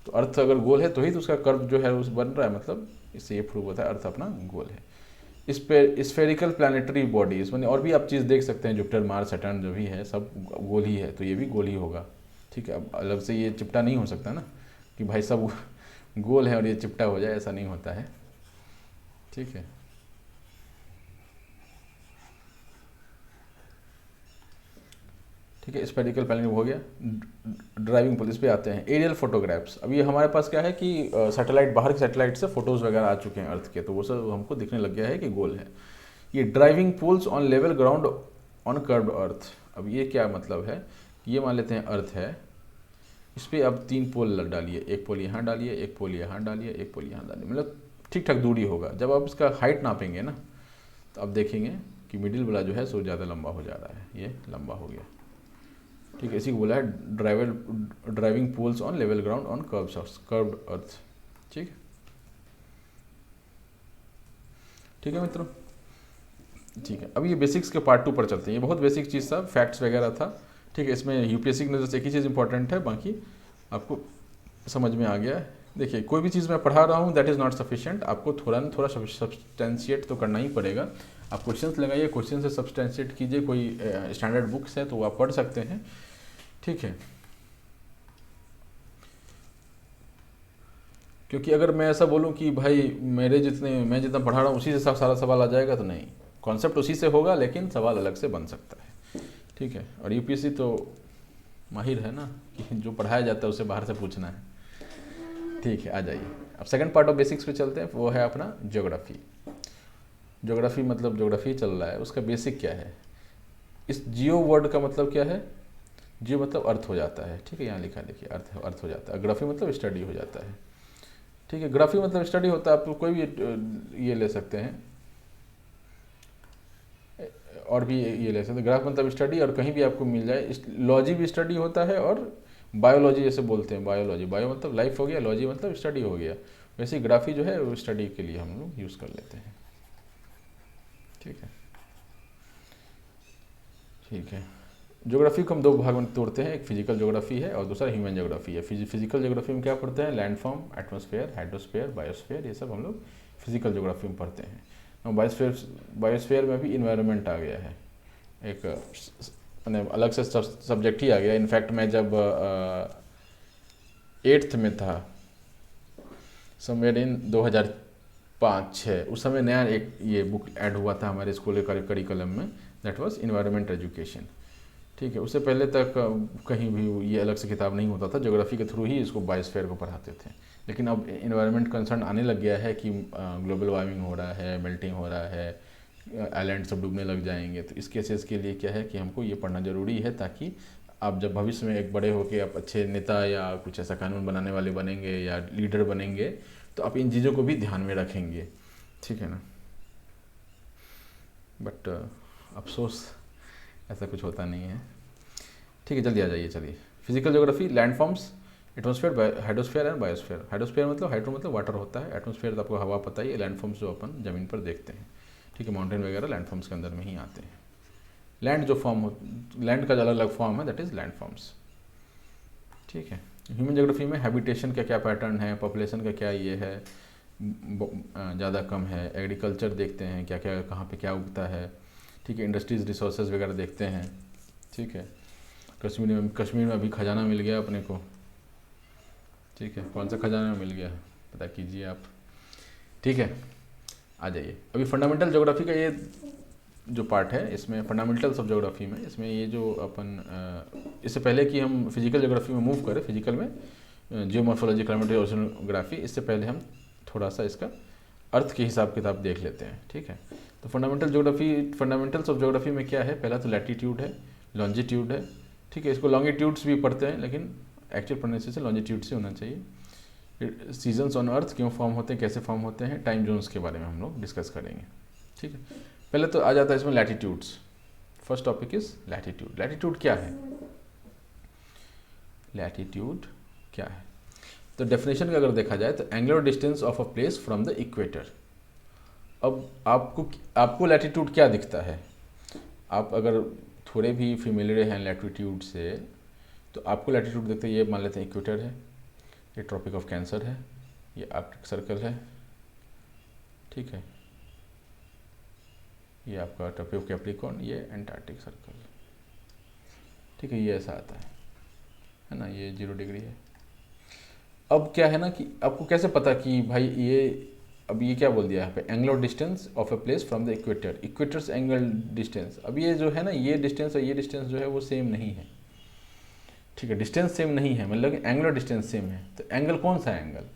तो अर्थ अगर गोल है तो ही तो उसका कर्व जो है उस बन रहा है, मतलब इससे ये प्रूव होता है अर्थ अपना गोल है। इस पे स्फेरिकल प्लानिटरी बॉडीज, मैंने और भी आप चीज़ देख सकते हैं, जुपिटर मार्स सैटर्न जो भी है सब गोल ही है, तो ये भी गोल ही होगा, ठीक है। अब अलग से ये चिपटा नहीं हो सकता ना कि भाई सब गोल है और ये चिपटा हो जाए, ऐसा नहीं होता है, ठीक है। ठीक है, स्पेरिकल प्लानिंग हो गया। ड्राइविंग पुल, इस पे आते हैं एरियल फोटोग्राफ्स। अब ये हमारे पास क्या है कि सैटेलाइट, बाहर के सैटेलाइट से फोटोज़ वगैरह आ चुके हैं अर्थ के, तो वो सब हमको दिखने लग गया है कि गोल है। ये driving poles on level ground on curved earth. अब ये क्या मतलब है, ये मान लेते हैं अर्थ है, इस पर अब 3 पोल डालिए, एक पोल यहाँ डालिए, एक पोल यहाँ डालिए, एक पोल यहाँ डालिए, मतलब ठीक ठाक दूरी होगा। जब आप इसका हाइट नापेंगे ना, तो अब देखेंगे कि मिडिल वाला जो है सो ज़्यादा लंबा हो जा रहा है, ये लंबा हो गया, ठीक है। इसी को बोला है driving poles on level ground on curved earth, ठीक है। ठीक है मित्रों, ठीक है। अब ये बेसिक्स के पार्ट 2 पर चलते हैं। ये बहुत बेसिक चीज़ था, फैक्ट्स वगैरह था, ठीक है। इसमें यूपीएससी की नज़र से एक ही चीज़ इंपॉर्टेंट है, बाकी आपको समझ में आ गया है। देखिए, कोई भी चीज़ मैं पढ़ा रहा हूँ दैट इज़ नॉट सफिशिएंट, आपको थोड़ा ना थोड़ा सब्सटेंशिएट तो करना ही पड़ेगा। आप क्वेश्चंस लगाइए, क्वेश्चन से सब्सटेंशिएट कीजिए, कोई स्टैंडर्ड बुक्स है तो आप पढ़ सकते हैं, ठीक है। क्योंकि अगर मैं ऐसा बोलूं कि भाई मैं जितना पढ़ा रहा हूँ उसी से सारा सवाल आ जाएगा, तो नहीं, कॉन्सेप्ट उसी से होगा लेकिन सवाल अलग से बन सकता है, ठीक है। और यूपीएससी तो माहिर है ना कि जो पढ़ाया जाता है उसे बाहर से पूछना है, ठीक है। आ जाइए, अब सेकंड पार्ट ऑफ बेसिक्स पे चलते हैं, वो है अपना ज्योग्राफी। ज्योग्राफी मतलब ज्योग्राफी चल रहा है, उसका बेसिक क्या है। इस जियो वर्ड का मतलब क्या है, जियो मतलब अर्थ हो जाता है, ठीक है, यहाँ लिखा है देखिए, अर्थ हो जाता है। ग्राफी मतलब स्टडी हो जाता है, ठीक है। ग्राफी मतलब स्टडी होता है, आप कोई भी ये ले सकते हैं, और भी ये ले सकते हैं। ग्राफ मतलब स्टडी, और कहीं भी आपको मिल जाए। लॉजी भी स्टडी होता है, और बायोलॉजी जैसे बोलते हैं, बायोलॉजी, बायो मतलब लाइफ हो गया, लॉजी मतलब स्टडी हो गया। वैसे ग्राफी जो है वो स्टडी के लिए हम लोग यूज़ कर लेते हैं, ठीक है। ठीक है, ज्योग्राफी को हम 2 भाग में तोड़ते हैं, एक फिजिकल ज्योग्राफी है और दूसरा ह्यूमन ज्योग्राफी है। फिजिकल ज्योग्राफी में क्या पढ़ते हैं, लैंडफॉर्म, एटमॉस्फेयर, हाइड्रोस्फीयर, बायोस्फीयर, ये सब हम लोग फिजिकल ज्योग्राफी में पढ़ते हैं। और बायोस्फीयर में भी इन्वायरमेंट आ गया है, एक अलग से सब्जेक्ट ही आ गया। इनफैक्ट मैं जब 8th में था, समवेयर इन 2005-06, उस समय नया एक ये बुक ऐड हुआ था हमारे स्कूल के करिकुलम में, दैट वाज इन्वायरमेंट एजुकेशन, ठीक है। उससे पहले तक कहीं भी ये अलग से किताब नहीं होता था, ज्योग्राफी के थ्रू ही इसको बायोस्फीयर को पढ़ाते थे। लेकिन अब इन्वायरमेंट कंसर्न आने लग गया है कि ग्लोबल वार्मिंग हो रहा है, मेल्टिंग हो रहा है, आइलैंड सब डूबने लग जाएंगे। तो इस केसेस के लिए क्या है कि हमको ये पढ़ना ज़रूरी है, ताकि आप जब भविष्य में एक बड़े होकर आप अच्छे नेता या कुछ ऐसा कानून बनाने वाले बनेंगे या लीडर बनेंगे, तो आप इन चीज़ों को भी ध्यान में रखेंगे, ठीक है ना। बट अफसोस ऐसा कुछ होता नहीं है, ठीक है। जल्दी आ जाइए, चलिए। Physical geography, landforms, atmosphere, hydrosphere and biosphere. Hydrosphere मतलब हाइड्रो मतलब वाटर होता है, एटमॉस्फेयर तो आपको हवा पता ही है, लैंडफॉर्म्स जो अपन ज़मीन पर देखते हैं, ठीक है। माउंटेन वगैरह लैंडफॉर्म्स के अंदर में ही आते हैं। लैंड जो फॉर्म हो, लैंड का जो अलग अलग फॉर्म है दैट इज़ लैंडफॉर्म्स, ठीक है। ह्यूमन ज्योग्राफी में हैबिटेशन का क्या पैटर्न है, पॉपुलेशन का क्या ये है, ज़्यादा कम है, एग्रीकल्चर देखते हैं क्या क्या कहाँ पे क्या उगता है, ठीक है। इंडस्ट्रीज, रिसोर्सेज वगैरह देखते हैं, ठीक है। कश्मीर में अभी खजाना मिल गया अपने को, ठीक है। कौन सा खजाना मिल गया पता कीजिए आप, ठीक है। आ जाइए, अभी फंडामेंटल ज्योग्राफी का ये जो पार्ट है, इसमें फंडामेंटल्स ऑफ ज्योग्राफी में, इसमें ये जो अपन इससे पहले कि हम फिजिकल ज्योग्राफी में मूव करें, फिजिकल में जियोमॉर्फोलॉजी, क्लाइमेट्री, ओशनोग्राफी, इससे पहले हम थोड़ा सा इसका अर्थ के हिसाब किताब देख लेते हैं, ठीक है। तो fundamental geography, fundamentals of geography में क्या है, पहला तो लैटीट्यूड है, लॉन्जिट्यूड है, ठीक है। इसको लॉन्गिट्यूड्स भी पढ़ते हैं, लेकिन एक्चुअल प्रोनाउंसिएशन लॉन्जिट्यूड से होना चाहिए। सीजन्स ऑन अर्थ क्यों फॉर्म होते हैं, कैसे फॉर्म होते हैं, टाइम जोन्स के बारे में हम लोग डिस्कस करेंगे, ठीक है। पहले तो आ जाता है इसमें latitudes. First topic is latitude. Latitude क्या है, लैटीट्यूड क्या है? तो डेफिनेशन का अगर देखा जाए तो angular distance of a place from the equator. अब आपको लैटीट्यूड क्या दिखता है? आप अगर थोड़े भी फेमिलियर हैं लैटीट्यूड से, तो आपको लैटीट्यूड देखते हैं, ये मान लेते हैं इक्वेटर है, ये ट्रॉपिक ऑफ कैंसर है, ये आर्कटिक सर्कल है, ठीक है, ये आपका ट्रॉपिक ऑफ कैप्रिकॉर्न, ये एंटार्क्टिक सर्कल, ठीक है, ये ऐसा आता है ना, ये 0 डिग्री है। अब क्या है ना कि आपको कैसे पता कि भाई ये, अब ये क्या बोल दिया यहाँ पे, angular distance of a place from the equator, equator से एंगल डिस्टेंस। अब ये जो है ना, ये डिस्टेंस और ये डिस्टेंस जो है वो सेम नहीं है, ठीक है, डिस्टेंस सेम नहीं है, मतलब कि एंगुलर डिस्टेंस सेम है। तो एंगल कौन सा एंगल,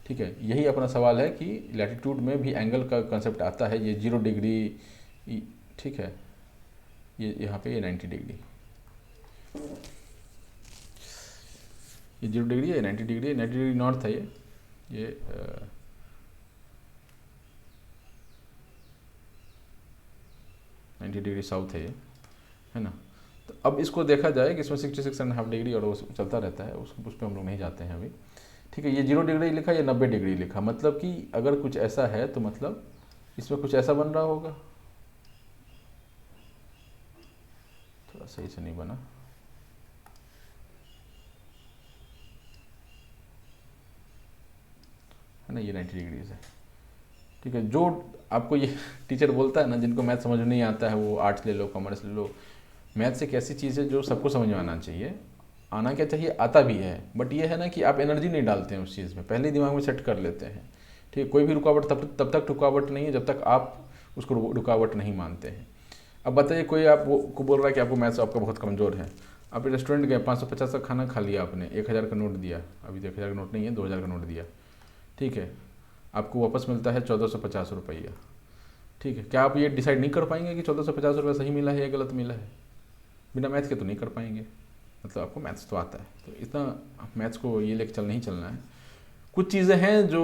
ठीक है, यही अपना सवाल है कि लैटीट्यूड में भी एंगल का कंसेप्ट आता है। ये 0 डिग्री, ठीक है, ये यहाँ पे ये 90 डिग्री, ये 0 डिग्री है, 90 डिग्री है, 90 डिग्री नॉर्थ है, ये 90 डिग्री साउथ है, ये है ना। तो अब इसको देखा जाए कि इसमें 66.5 डिग्री और वो चलता रहता है, उस पर हम लोग नहीं जाते हैं अभी, ठीक है। ये 0 डिग्री लिखा, ये 90 डिग्री लिखा, मतलब कि अगर कुछ ऐसा है तो मतलब इसमें कुछ ऐसा बन रहा होगा, थोड़ा सही से नहीं बना, है ना, ये 90 डिग्रीज है, ठीक है। जो आपको ये टीचर बोलता है ना, जिनको मैथ समझ नहीं आता है, वो आर्ट्स ले लो, कॉमर्स ले लो, मैथ्स एक ऐसी चीज़ है जो सबको समझ में आना चाहिए, आना क्या चाहिए, आता भी है, बट ये है ना कि आप एनर्जी नहीं डालते हैं उस चीज़ में, पहले ही दिमाग में सेट कर लेते हैं, ठीक है। कोई भी रुकावट तब तक रुकावट नहीं है जब तक आप उसको रुकावट नहीं मानते हैं। अब बताइए, कोई आपको बोल रहा है कि आपको मैथ्स आपका बहुत कमज़ोर है, आप रेस्टोरेंट गए, 550 का खाना खा लिया आपने, 1000 का नोट दिया, अभी तो 1000 का नोट नहीं है, 2000 का नोट दिया, ठीक है, आपको वापस मिलता है 1450 रुपया, ठीक है। क्या आप ये डिसाइड नहीं कर पाएंगे कि 1450 रुपया सही मिला है या गलत मिला है? बिना मैथ्स के तो नहीं कर पाएंगे, मतलब आपको मैथ्स तो आता है, तो इतना मैथ्स को ये लेकर नहीं चलना है। कुछ चीज़ें हैं जो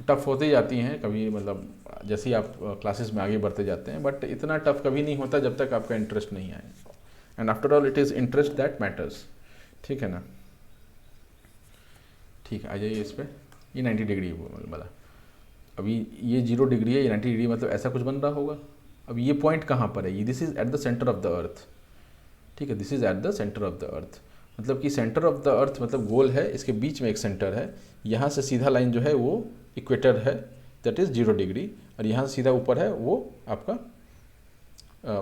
टफ होती जाती हैं कभी, मतलब जैसे ही आप क्लासेस में आगे बढ़ते जाते हैं, बट इतना टफ कभी नहीं होता जब तक आपका इंटरेस्ट नहीं आए, and after all it is interest that matters, ठीक है ना। ठीक है, आ जाइए इस पर, ये 90 डिग्री वाला, अभी ये 0 डिग्री है, ये 90 डिग्री, मतलब ऐसा कुछ बन रहा होगा। अब ये पॉइंट कहाँ पर है, ये this is at the centre of the earth, ठीक है, this is at the centre of the earth, मतलब कि सेंटर ऑफ द अर्थ मतलब गोल है, इसके बीच में एक सेंटर है, यहाँ से सीधा लाइन जो है वो इक्वेटर है, दैट इज़ 0 डिग्री, और यहाँ से सीधा ऊपर है वो आपका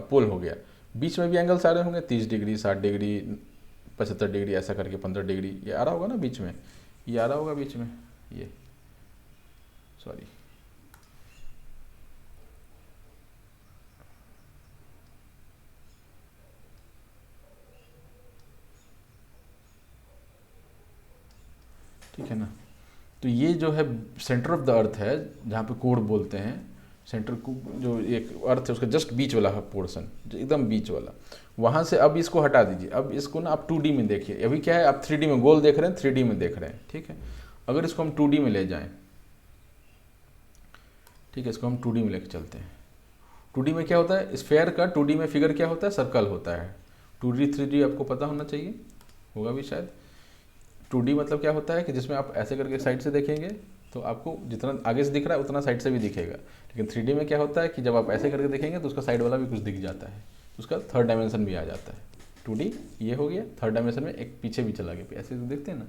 पोल हो गया। बीच में भी एंगल्स आ रहे होंगे, 30 डिग्री, 60 डिग्री, 75 डिग्री, ऐसा करके 15 डिग्री, ये आ रहा होगा ना बीच में, ये आ रहा होगा बीच में, ये सॉरी, ठीक है ना। तो ये जो है सेंटर ऑफ द अर्थ है, जहाँ पे कोड बोलते हैं, सेंटर को जो एक अर्थ है उसका जस्ट बीच वाला पोर्शन, जो एकदम बीच वाला, वहाँ से अब इसको हटा दीजिए। अब इसको ना आप 2D में देखिए, अभी क्या है आप 3D में गोल देख रहे हैं, 3D में देख रहे हैं, ठीक है। अगर इसको हम 2D में ले जाएं, ठीक है, इसको हम 2D में लेके चलते हैं। 2D में क्या होता है, स्फेयर का 2D में फिगर क्या होता है, सर्कल होता है। 2D 3D आपको पता होना चाहिए, होगा भी शायद। 2D मतलब क्या होता है कि जिसमें आप ऐसे करके साइड से देखेंगे तो आपको जितना आगे से दिख रहा है उतना साइड से भी दिखेगा, लेकिन 3D में क्या होता है कि जब आप ऐसे करके देखेंगे तो उसका साइड वाला भी कुछ दिख जाता है, उसका थर्ड डायमेंशन भी आ जाता है। 2D ये हो गया, थर्ड डायमेंशन में एक पीछे भी चला गया, ऐसे तो देखते हैं ना।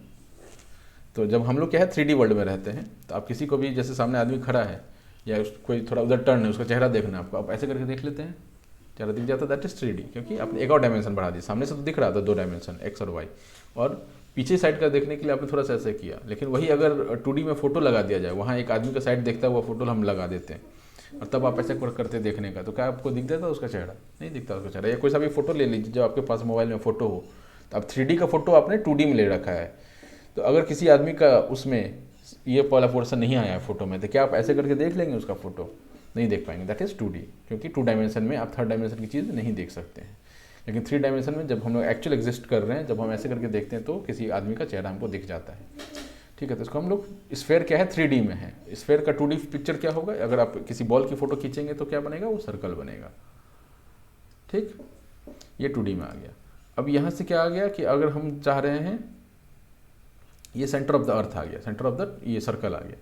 तो जब हम लोग क्या है 3D वर्ल्ड में रहते हैं, तो आप किसी को भी, जैसे सामने आदमी खड़ा है या कोई थोड़ा उधर टर्न है, उसका चेहरा देखना है आपको, आप ऐसे करके देख लेते हैं, चेहरा दिख जाता है, दैट इज 3D, क्योंकि आपने एक और डायमेंशन बढ़ा दी, सामने से तो दिख रहा था 2 डायमेंशन, एक्स और वाई, और पीछे साइड का देखने के लिए आपने थोड़ा सा ऐसे किया, लेकिन वही अगर 2D में फ़ोटो लगा दिया जाए, वहाँ एक आदमी का साइड देखता हुआ फ़ोटो हम लगा देते हैं और तब आप ऐसे करते देखने का, तो क्या आपको दिख जाता उसका चेहरा? नहीं दिखता उसका चेहरा। या कोई सा भी फ़ोटो ले लीजिए, जब आपके पास मोबाइल में फ़ोटो हो, तो अब 3D का फ़ोटो आपने 2D में ले रखा है, तो अगर किसी आदमी का उसमें ये वाला पोर्शन नहीं आया है फ़ोटो में, तो क्या आप ऐसे करके देख लेंगे उसका फ़ोटो? नहीं देख पाएंगे। दैट इज़ 2D, क्योंकि 2 डायमेंशन में आप 3rd डायमेंशन की चीज़ नहीं देख सकते हैं। लेकिन 3 डायमेंशन में जब हम लोग एक्चुअल एग्जिस्ट कर रहे हैं, जब हम ऐसे करके देखते हैं तो किसी आदमी का चेहरा हमको दिख जाता है। ठीक है, तो इसको हम लोग, स्फेयर क्या है 3D में है, स्फेयर का 2D पिक्चर क्या होगा, अगर आप किसी बॉल की फ़ोटो खींचेंगे तो क्या बनेगा, वो सर्कल बनेगा। ठीक, ये 2D में आ गया। अब यहाँ से क्या आ गया कि अगर हम चाह रहे हैं, ये सेंटर ऑफ द अर्थ आ गया, सेंटर ऑफ द ये सर्कल आ गया।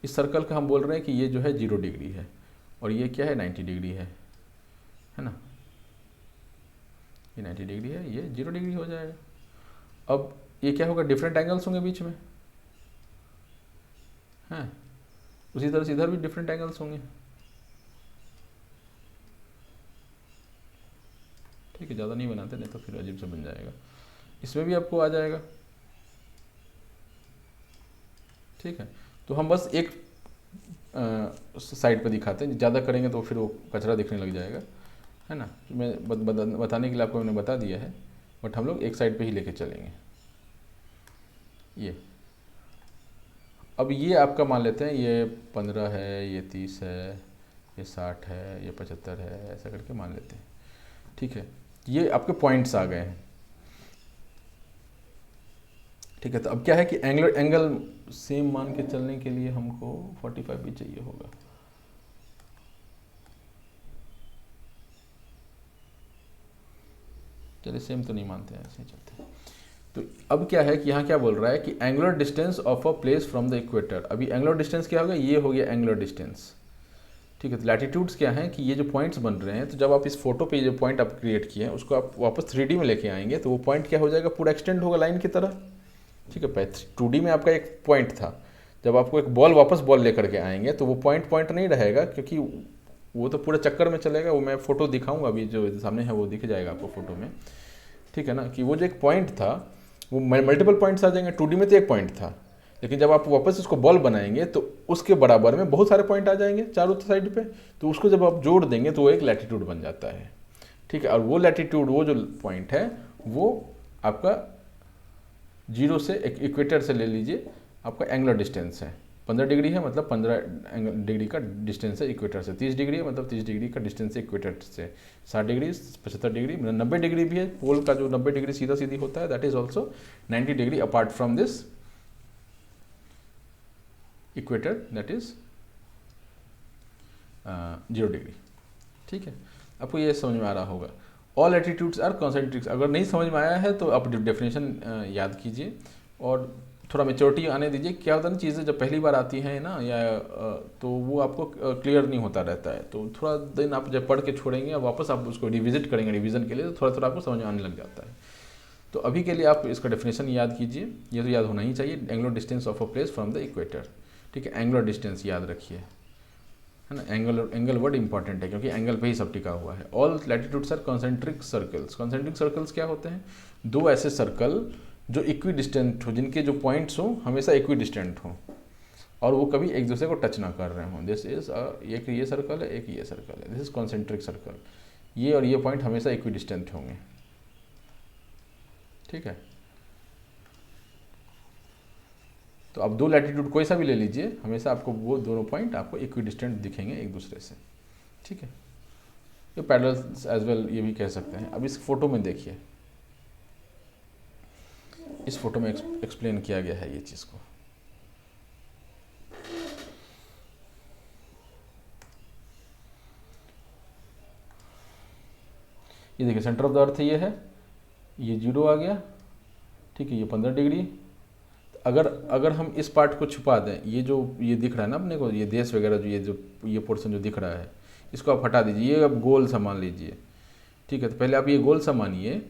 इस सर्कल का हम बोल रहे हैं कि ये जो है 0 डिग्री है और ये क्या है 90 डिग्री है ना, ये 90 डिग्री है, ये 0 डिग्री हो जाएगा। अब ये क्या होगा, डिफरेंट एंगल्स होंगे बीच में, हैं, उसी तरह से इधर भी डिफरेंट एंगल्स होंगे। ठीक है, ज़्यादा नहीं बनाते, नहीं तो फिर अजीब से बन जाएगा। इसमें भी आपको आ जाएगा। ठीक है, तो हम बस एक साइड पे दिखाते हैं, ज़्यादा करेंगे तो फिर वो कचरा दिखने लग जाएगा, है ना। तो मैं बताने के लिए आपको मैंने बता दिया है, बट हम लोग एक साइड पे ही लेके चलेंगे। ये अब ये आपका मान लेते हैं, ये 15 है, ये 30 है, ये 60 है, ये 75 है, ऐसा करके मान लेते हैं। ठीक है, ये आपके पॉइंट्स आ गए हैं। ठीक है, तो अब क्या है कि एंगल सेम मान के चलने के लिए हमको 45 भी चाहिए होगा। चलिए सेम तो नहीं मानते हैं, ऐसे ही चलते हैं। तो अब क्या है कि यहाँ क्या बोल रहा है कि angular distance of a place from the equator. अभी एंगुलर डिस्टेंस क्या होगा, ये हो गया एंगुलर डिस्टेंस। ठीक है, तो लैटिट्यूड्स क्या हैं कि ये जो पॉइंट्स बन रहे हैं, तो जब आप इस फोटो पे जो पॉइंट आप क्रिएट किए हैं उसको आप वापस 3D में लेके आएंगे, तो वो पॉइंट क्या हो जाएगा, पूरा एक्सटेंड होगा लाइन की तरह। ठीक है, 2D में आपका एक पॉइंट था, जब आपको एक बॉल वापस बॉल लेकर के आएंगे तो वो पॉइंट नहीं रहेगा, क्योंकि वो तो पूरा चक्कर में चलेगा। वो मैं फ़ोटो दिखाऊंगा अभी, जो सामने है वो दिख जाएगा आपको फ़ोटो में। ठीक है ना, कि वो जो एक पॉइंट था वो मल्टीपल पॉइंट्स आ जाएंगे। 2D में तो एक पॉइंट था, लेकिन जब आप वापस इसको बॉल बनाएंगे तो उसके बराबर में बहुत सारे पॉइंट आ जाएंगे चारों साइड पे, तो उसको जब आप जोड़ देंगे तो वो एक लैटिट्यूड बन जाता है। ठीक है, और वो लैटिट्यूड, वो जो पॉइंट है वो आपका 0 से इक्वेटर से ले लीजिए, आपका एंगुलर डिस्टेंस है 15 डिग्री है, मतलब 15 डिग्री का डिस्टेंस है इक्वेटर से। 30 डिग्री है, मतलब 30 डिग्री का डिस्टेंस है इक्वेटर से। 60 डिग्री, 75 डिग्री, मतलब 90 डिग्री भी है। पोल का जो 90 डिग्री सीधा सीधी होता है, that is also 90 degree apart from this equator, that is 0 degree. ठीक है, आपको ये समझ में आ रहा होगा। All latitudes are concentric. अगर नहीं समझ में आया है तो आप डेफिनेशन याद कीजिए और थोड़ा मेच्योरिटी आने दीजिए। क्या होता है ना, चीज़ें जब पहली बार आती हैं ना, या तो वो आपको क्लियर नहीं होता रहता है, तो थोड़ा दिन आप जब पढ़ के छोड़ेंगे और वापस आप उसको रिविजिट करेंगे रिवीजन के लिए, तो थोड़ा थोड़ा आपको समझ में आने लग जाता है। तो अभी के लिए आप इसका डेफिनेशन याद कीजिए, ये तो याद होना ही चाहिए, angular distance of a place from the equator. ठीक है, एंगुलर डिस्टेंस याद रखिए, है ना। एंगल वर्ड इंपॉर्टेंट है, क्योंकि एंगल पे ही सब टिका हुआ है। All latitudes are concentric circles. Concentric circles क्या होते हैं, दो ऐसे सर्कल जो इक्वी डिस्टेंट हो, जिनके जो पॉइंट्स हो हमेशा इक्वी डिस्टेंट हो और वो कभी एक दूसरे को टच ना कर रहे हों। दिस इज एक ये सर्कल है, एक ये सर्कल है, दिस इज कॉन्सेंट्रिक सर्कल। ये और ये पॉइंट हमेशा इक्वी डिस्टेंट होंगे। ठीक है, तो आप दो लैटिट्यूड कोई सा भी ले लीजिए, हमेशा आपको वो दोनों पॉइंट आपको इक्वी डिस्टेंट दिखेंगे एक दूसरे से। ठीक है, ये पैरेलल एज वेल ये भी कह सकते हैं। अब इस फोटो में देखिए, इस फोटो में एक्सप्लेन किया गया है ये चीज़ को। ये देखिए, सेंटर ऑफ द अर्थ ये है, ये 0 आ गया। ठीक है, ये 15 डिग्री। अगर हम इस पार्ट को छुपा दें, ये जो ये दिख रहा है ना अपने को, ये देश वगैरह जो ये पोर्शन जो दिख रहा है, इसको आप हटा दीजिए, ये अब गोल सा मान लीजिए। ठीक है, तो पहले आप ये गोल सा मानिए।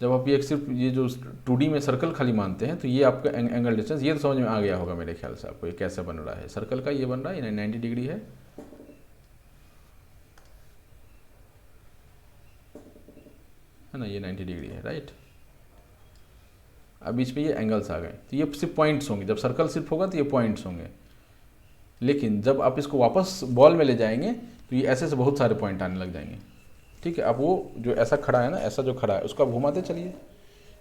जब आप ये सिर्फ ये जो 2D में सर्कल खाली मानते हैं, तो ये आपका एंगल डिस्टेंस, ये तो समझ में आ गया होगा मेरे ख्याल से आपको, ये कैसे बन रहा है। सर्कल का ये बन रहा है, ये 90 डिग्री है। है ना, ये 90 डिग्री है, राइट। अब बीच में ये एंगल्स आ गए, तो ये सिर्फ पॉइंट्स होंगे, जब सर्कल सिर्फ होगा तो ये पॉइंट्स होंगे, लेकिन जब आप इसको वापस बॉल में ले जाएंगे तो ये ऐसे से बहुत सारे पॉइंट आने लग जाएंगे, ठीक है। अब वो जो ऐसा खड़ा है ना, ऐसा जो खड़ा है उसको आप घुमाते चलिए।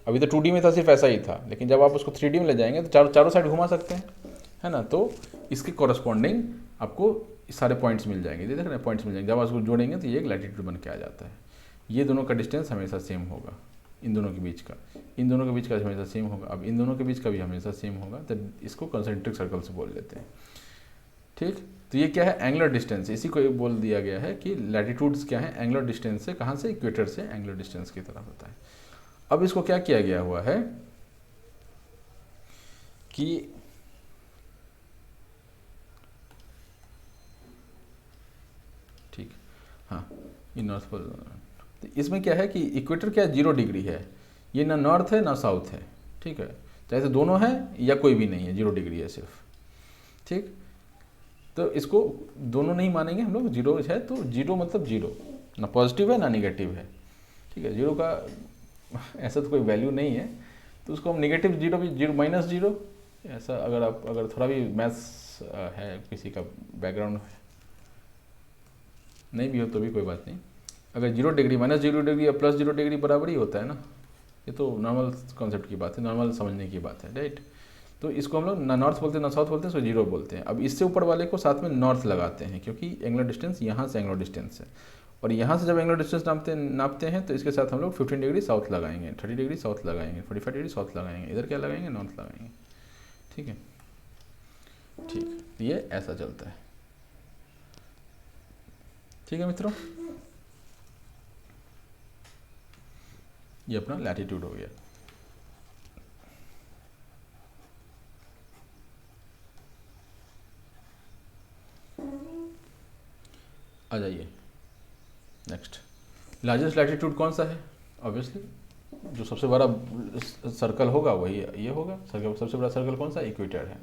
अभी तो 2D में था, सिर्फ ऐसा ही था, लेकिन जब आप उसको 3D में ले जाएंगे तो चारों साइड घुमा सकते हैं, है ना। तो इसके कॉरस्पॉन्डिंग आपको सारे पॉइंट्स मिल जाएंगे, देख रहे हैं, पॉइंट्स मिल जाएंगे। जब आप उसको जोड़ेंगे तो ये एक लैटिट्यूड बन के आ जाता है। ये दोनों का डिस्टेंस हमेशा सेम होगा, इन दोनों के बीच का, इन दोनों के बीच का हमेशा सेम होगा। अब इन दोनों के बीच का भी हमेशा सेम होगा, तो इसको कंसेंट्रिक सर्कल से बोल लेते हैं, ठीक। तो ये क्या है, एंगुलर डिस्टेंस, इसी को बोल दिया गया है कि लैटिट्यूड्स क्या है, एंगुलर डिस्टेंस से, कहाँ से, इक्वेटर से एंगुलर डिस्टेंस की तरफ होता है। अब इसको क्या किया गया हुआ है कि ठीक, हाँ, ये नॉर्थ पोल, तो इसमें क्या है कि इक्वेटर क्या 0 डिग्री है, ये ना नॉर्थ है ना साउथ है, ठीक है। चाहे तो दोनों है या कोई भी नहीं है, 0 डिग्री है सिर्फ, ठीक। तो इसको दोनों नहीं मानेंगे हम लोग, 0 है तो 0 मतलब 0, ना पॉजिटिव है ना निगेटिव है, ठीक है। 0 का ऐसा तो कोई वैल्यू नहीं है, तो उसको हम निगेटिव 0 भी, 0 माइनस 0 ऐसा, अगर थोड़ा भी मैथ्स है, किसी का बैकग्राउंड नहीं भी हो तो भी कोई बात नहीं। अगर 0 डिग्री माइनस 0 डिग्री या प्लस 0 डिग्री बराबर ही होता है ना, ये तो नॉर्मल कॉन्सेप्ट की बात है, नॉर्मल समझने की बात है, राइट। तो इसको हम लोग ना नॉर्थ बोलते हैं ना साउथ बोलते हैं, इसको 0 बोलते हैं। अब इससे ऊपर वाले को साथ में नॉर्थ लगाते हैं, क्योंकि एंगुलर डिस्टेंस यहाँ से एंगुलर डिस्टेंस है, और यहाँ से जब एंगुलर डिस्टेंस नापते हैं तो इसके साथ हम लोग 15 डिग्री साउथ लगाएंगे, 30 डिग्री साउथ लगाएंगे, 45 डिग्री साउथ लगाएंगे, इधर क्या लगाएंगे, नॉर्थ लगाएंगे, ठीक है, ठीक। ये ऐसा चलता है, ठीक है मित्रों। ये अपना लैटिट्यूड हो गया। आ जाइए नेक्स्ट, लार्जेस्ट लैटिट्यूड कौन सा है, ऑब्वियसली जो सबसे बड़ा सर्कल होगा वही ये होगा, सर्कल सबसे बड़ा सर्कल कौन सा, इक्वेटर है,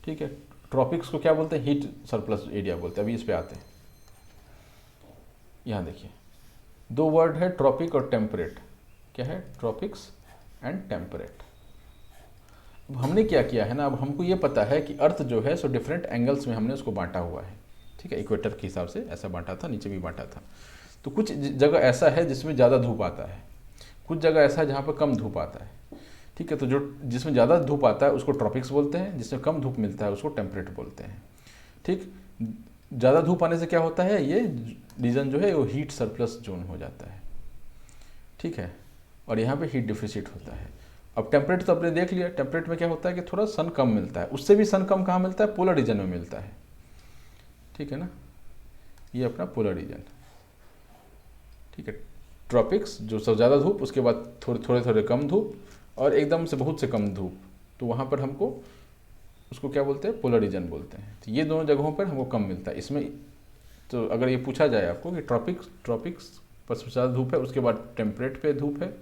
ठीक है। ट्रॉपिक्स को क्या बोलते हैं, हीट सरप्लस एरिया बोलते हैं। अभी इस पे आते हैं, यहाँ देखिए 2 वर्ड है, ट्रॉपिक और टेम्परेट। क्या है, ट्रॉपिक्स एंड टेम्परेट। अब हमने क्या किया है ना, अब हमको ये पता है कि अर्थ जो है सो डिफरेंट एंगल्स में हमने उसको बांटा हुआ है, ठीक है। इक्वेटर के हिसाब से ऐसा बांटा था, नीचे भी बांटा था। तो कुछ जगह ऐसा है जिसमें ज़्यादा धूप आता है, कुछ जगह ऐसा है जहाँ पर कम धूप आता है, ठीक है। तो जो जिसमें ज़्यादा धूप आता है उसको ट्रॉपिक्स बोलते हैं, जिसमें कम धूप मिलता है उसको टेम्परेट बोलते हैं, ठीक। ज़्यादा धूप आने से क्या होता है, ये रीजन जो है वो हीट सरप्लस जोन हो जाता है, ठीक है, और यहाँ पे हीट डिफिसिट होता है। अब टेम्परेट तो आपने देख लिया, टेम्परेट में क्या होता है कि थोड़ा सन कम मिलता है, उससे भी सन कम कहाँ मिलता है, पोलर रीजन में मिलता है, ठीक है ना। ये अपना पोलर रीजन, ठीक है। ट्रॉपिक्स जो सब ज़्यादा धूप, उसके बाद थोड़े कम धूप, और एकदम से बहुत से कम धूप, तो वहाँ पर हमको उसको क्या बोलते हैं, पोलर रीजन बोलते हैं। तो ये दोनों जगहों पर हमको कम मिलता है। इसमें तो अगर ये पूछा जाए आपको कि ट्रॉपिक्स पर सबसे ज़्यादा धूप है, उसके बाद टेम्परेट पे धूप है,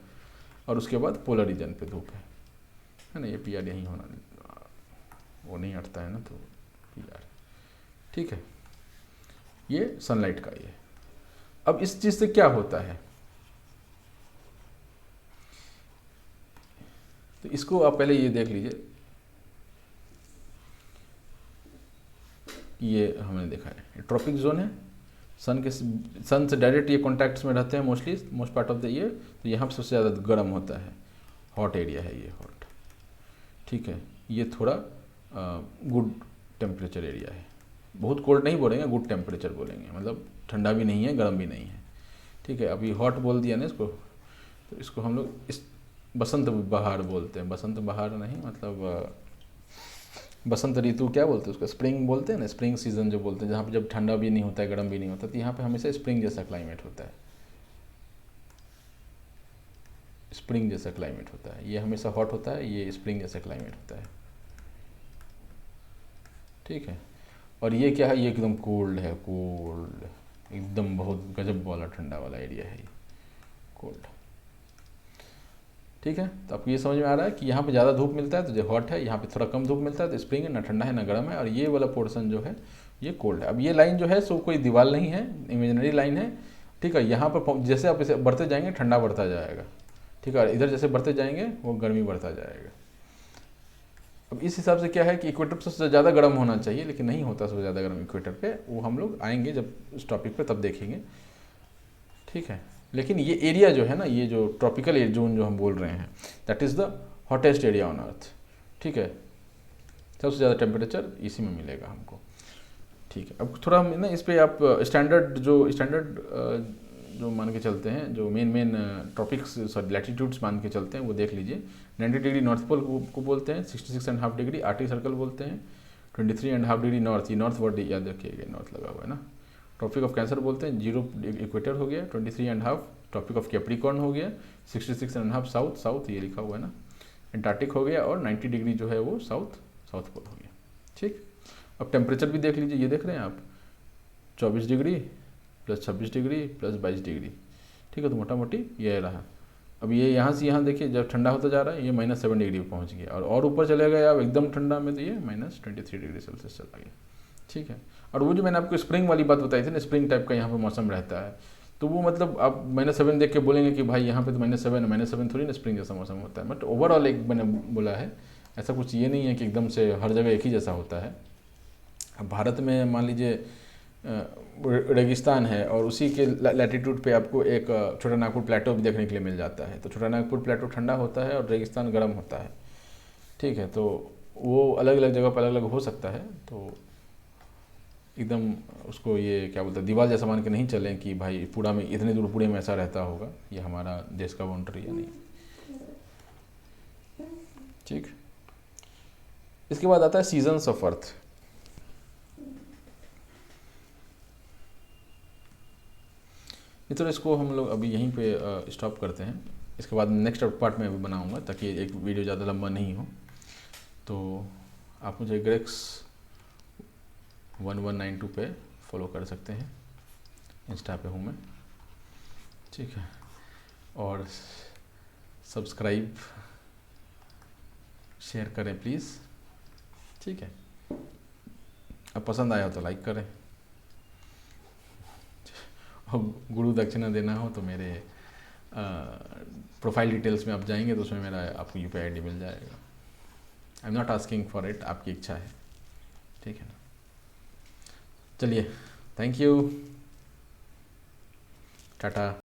और उसके बाद पोलर रीजन पे धूप है ना। ये पी आर यहीं होना, वो नहीं हटता है ना, तो पी आर, ठीक है। ये सनलाइट का ये। अब इस चीज़ से क्या होता है, तो इसको आप पहले ये देख लीजिए, ये हमने देखा है ट्रॉपिक जोन है, सन से डायरेक्ट ये कॉन्टैक्ट्स में रहते हैं most part of the year, तो यहाँ पर सबसे ज़्यादा गर्म होता है, हॉट एरिया है ये, हॉट, ठीक है। ये थोड़ा गुड टेम्परेचर एरिया है, बहुत कोल्ड नहीं बोलेंगे, गुड टेम्परेचर बोलेंगे, मतलब ठंडा भी नहीं है गर्म भी नहीं है, ठीक है। अभी हॉट बोल दिया ना इसको, तो इसको हम लोग इस बसंत बहार बोलते हैं, बसंत बहार नहीं, मतलब बसंत ऋतु क्या बोलते हैं उसका, स्प्रिंग बोलते हैं ना, स्प्रिंग सीजन जो बोलते हैं, जहाँ पे जब ठंडा भी नहीं होता है गर्म भी नहीं होता, तो यहाँ पे हमेशा स्प्रिंग जैसा क्लाइमेट होता है, स्प्रिंग जैसा क्लाइमेट होता है। ये हमेशा हॉट होता है, ये स्प्रिंग जैसा क्लाइमेट होता है, ठीक है। और ये क्या है, ये एकदम कोल्ड है, कोल्ड एकदम बहुत गजब वाला ठंडा वाला एरिया है ये, कोल्ड, ठीक है। तो आपको ये समझ में आ रहा है कि यहाँ पे ज़्यादा धूप मिलता है तो जो हॉट है, यहाँ पे थोड़ा कम धूप मिलता है तो स्प्रिंग है, ना ठंडा है ना गर्म है, और ये वाला पोर्शन जो है ये कोल्ड है। अब ये लाइन जो है सो कोई दीवार नहीं है, इमेजिनरी लाइन है, ठीक है। यहाँ पर जैसे आप इसे बढ़ते जाएंगे ठंडा बढ़ता जाएगा, ठीक है। इधर जैसे बढ़ते जाएंगे वो गर्मी बढ़ता जाएगा। अब इस हिसाब से क्या है कि इक्वेटर पर सबसे ज़्यादा गर्म होना चाहिए, लेकिन नहीं होता सबसे ज़्यादा गर्म इक्वेटर पे, वो हम लोग आएंगे जब इस टॉपिक पे तब देखेंगे, ठीक है। लेकिन ये एरिया जो है ना, ये जो ट्रॉपिकल जोन जो हम बोल रहे हैं, that is the hottest area on earth, ठीक है। सबसे ज़्यादा टेम्परेचर इसी में मिलेगा हमको, ठीक है। अब थोड़ा हम ना इस पर आप स्टैंडर्ड जो मान के चलते हैं, जो मेन टॉपिक्स सॉरी लैटिट्यूड्स मान के चलते हैं, वो देख लीजिए। 90 डिग्री नॉर्थ पोल को बोलते हैं, 66.5 डिग्री आर्टिक सर्कल बोलते हैं, 23.5 डिग्री नॉर्थ, ये नॉर्थ वर्ड याद रखिएगा, नॉर्थ लगा हुआ है ना। ट्रॉपिक ऑफ कैंसर बोलते हैं, 0 इक्वेटर हो गया, 23.5। ट्रॉपिक ऑफ कैप्रिकॉर्न हो गया, 66.5 साउथ ये लिखा हुआ है ना। एंटार्क्टिक हो गया, और 90 डिग्री जो है वो साउथ पोल हो गया, ठीक। अब टेम्परेचर भी देख लीजिए, ये देख रहे हैं आप, 24 degree plus 26 degree plus 22 degree, ठीक है। तो मोटा मोटी ये रहा। अब ये यहाँ से यहाँ देखिए, जब ठंडा होता जा रहा है ये -7 डिग्री पे पहुँच गया, और ऊपर चले गए आप एकदम ठंडा में, तो ये -23 डिग्री सेल्सियस चला गया, ठीक है। और वो जो मैंने आपको स्प्रिंग वाली बात बताई थी ना, स्प्रिंग टाइप का यहाँ पर मौसम रहता है, तो वो मतलब आप -7 देख के बोलेंगे कि भाई यहाँ पे तो -7 थोड़ी ना स्प्रिंग जैसा मौसम होता है। बट ओवरऑल एक मैंने बोला है, ऐसा कुछ ये नहीं है कि एकदम से हर जगह एक ही जैसा होता है। अब भारत में मान लीजिए रेगिस्तान है, और उसी के लैटिट्यूड पे आपको एक छोटा नागपुर प्लेटो भी देखने के लिए मिल जाता है। तो छोटा नागपुर प्लेटो ठंडा होता है और रेगिस्तान गर्म होता है, ठीक है। तो वो अलग अलग जगह पर अलग अलग हो सकता है। तो एकदम उसको ये क्या बोलते हैं, दीवार जैसा मान के नहीं चलें कि भाई पूरा में इतने दूर पूरे में ऐसा रहता होगा, ये हमारा देश का बाउंड्री है नहीं, ठीक। इसके बाद आता है सीजन्स ऑफ अर्थ। तो इसको हम लोग अभी यहीं पे स्टॉप करते हैं। इसके बाद नेक्स्ट पार्ट में अभी बनाऊंगा, ताकि एक वीडियो ज़्यादा लंबा नहीं हो। तो आप मुझे ग्रेक्स 1192 पे फॉलो कर सकते हैं, इंस्टा पे हूँ मैं, ठीक है। और सब्सक्राइब शेयर करें प्लीज़, ठीक है। अब पसंद आया हो तो लाइक करें, और गुरु दक्षिणा देना हो तो मेरे प्रोफाइल डिटेल्स में आप जाएंगे तो उसमें मेरा आपको UPI ID मिल जाएगा। I am not asking for it, आपकी इच्छा है, ठीक है ना। चलिए, थैंक यू, टाटा।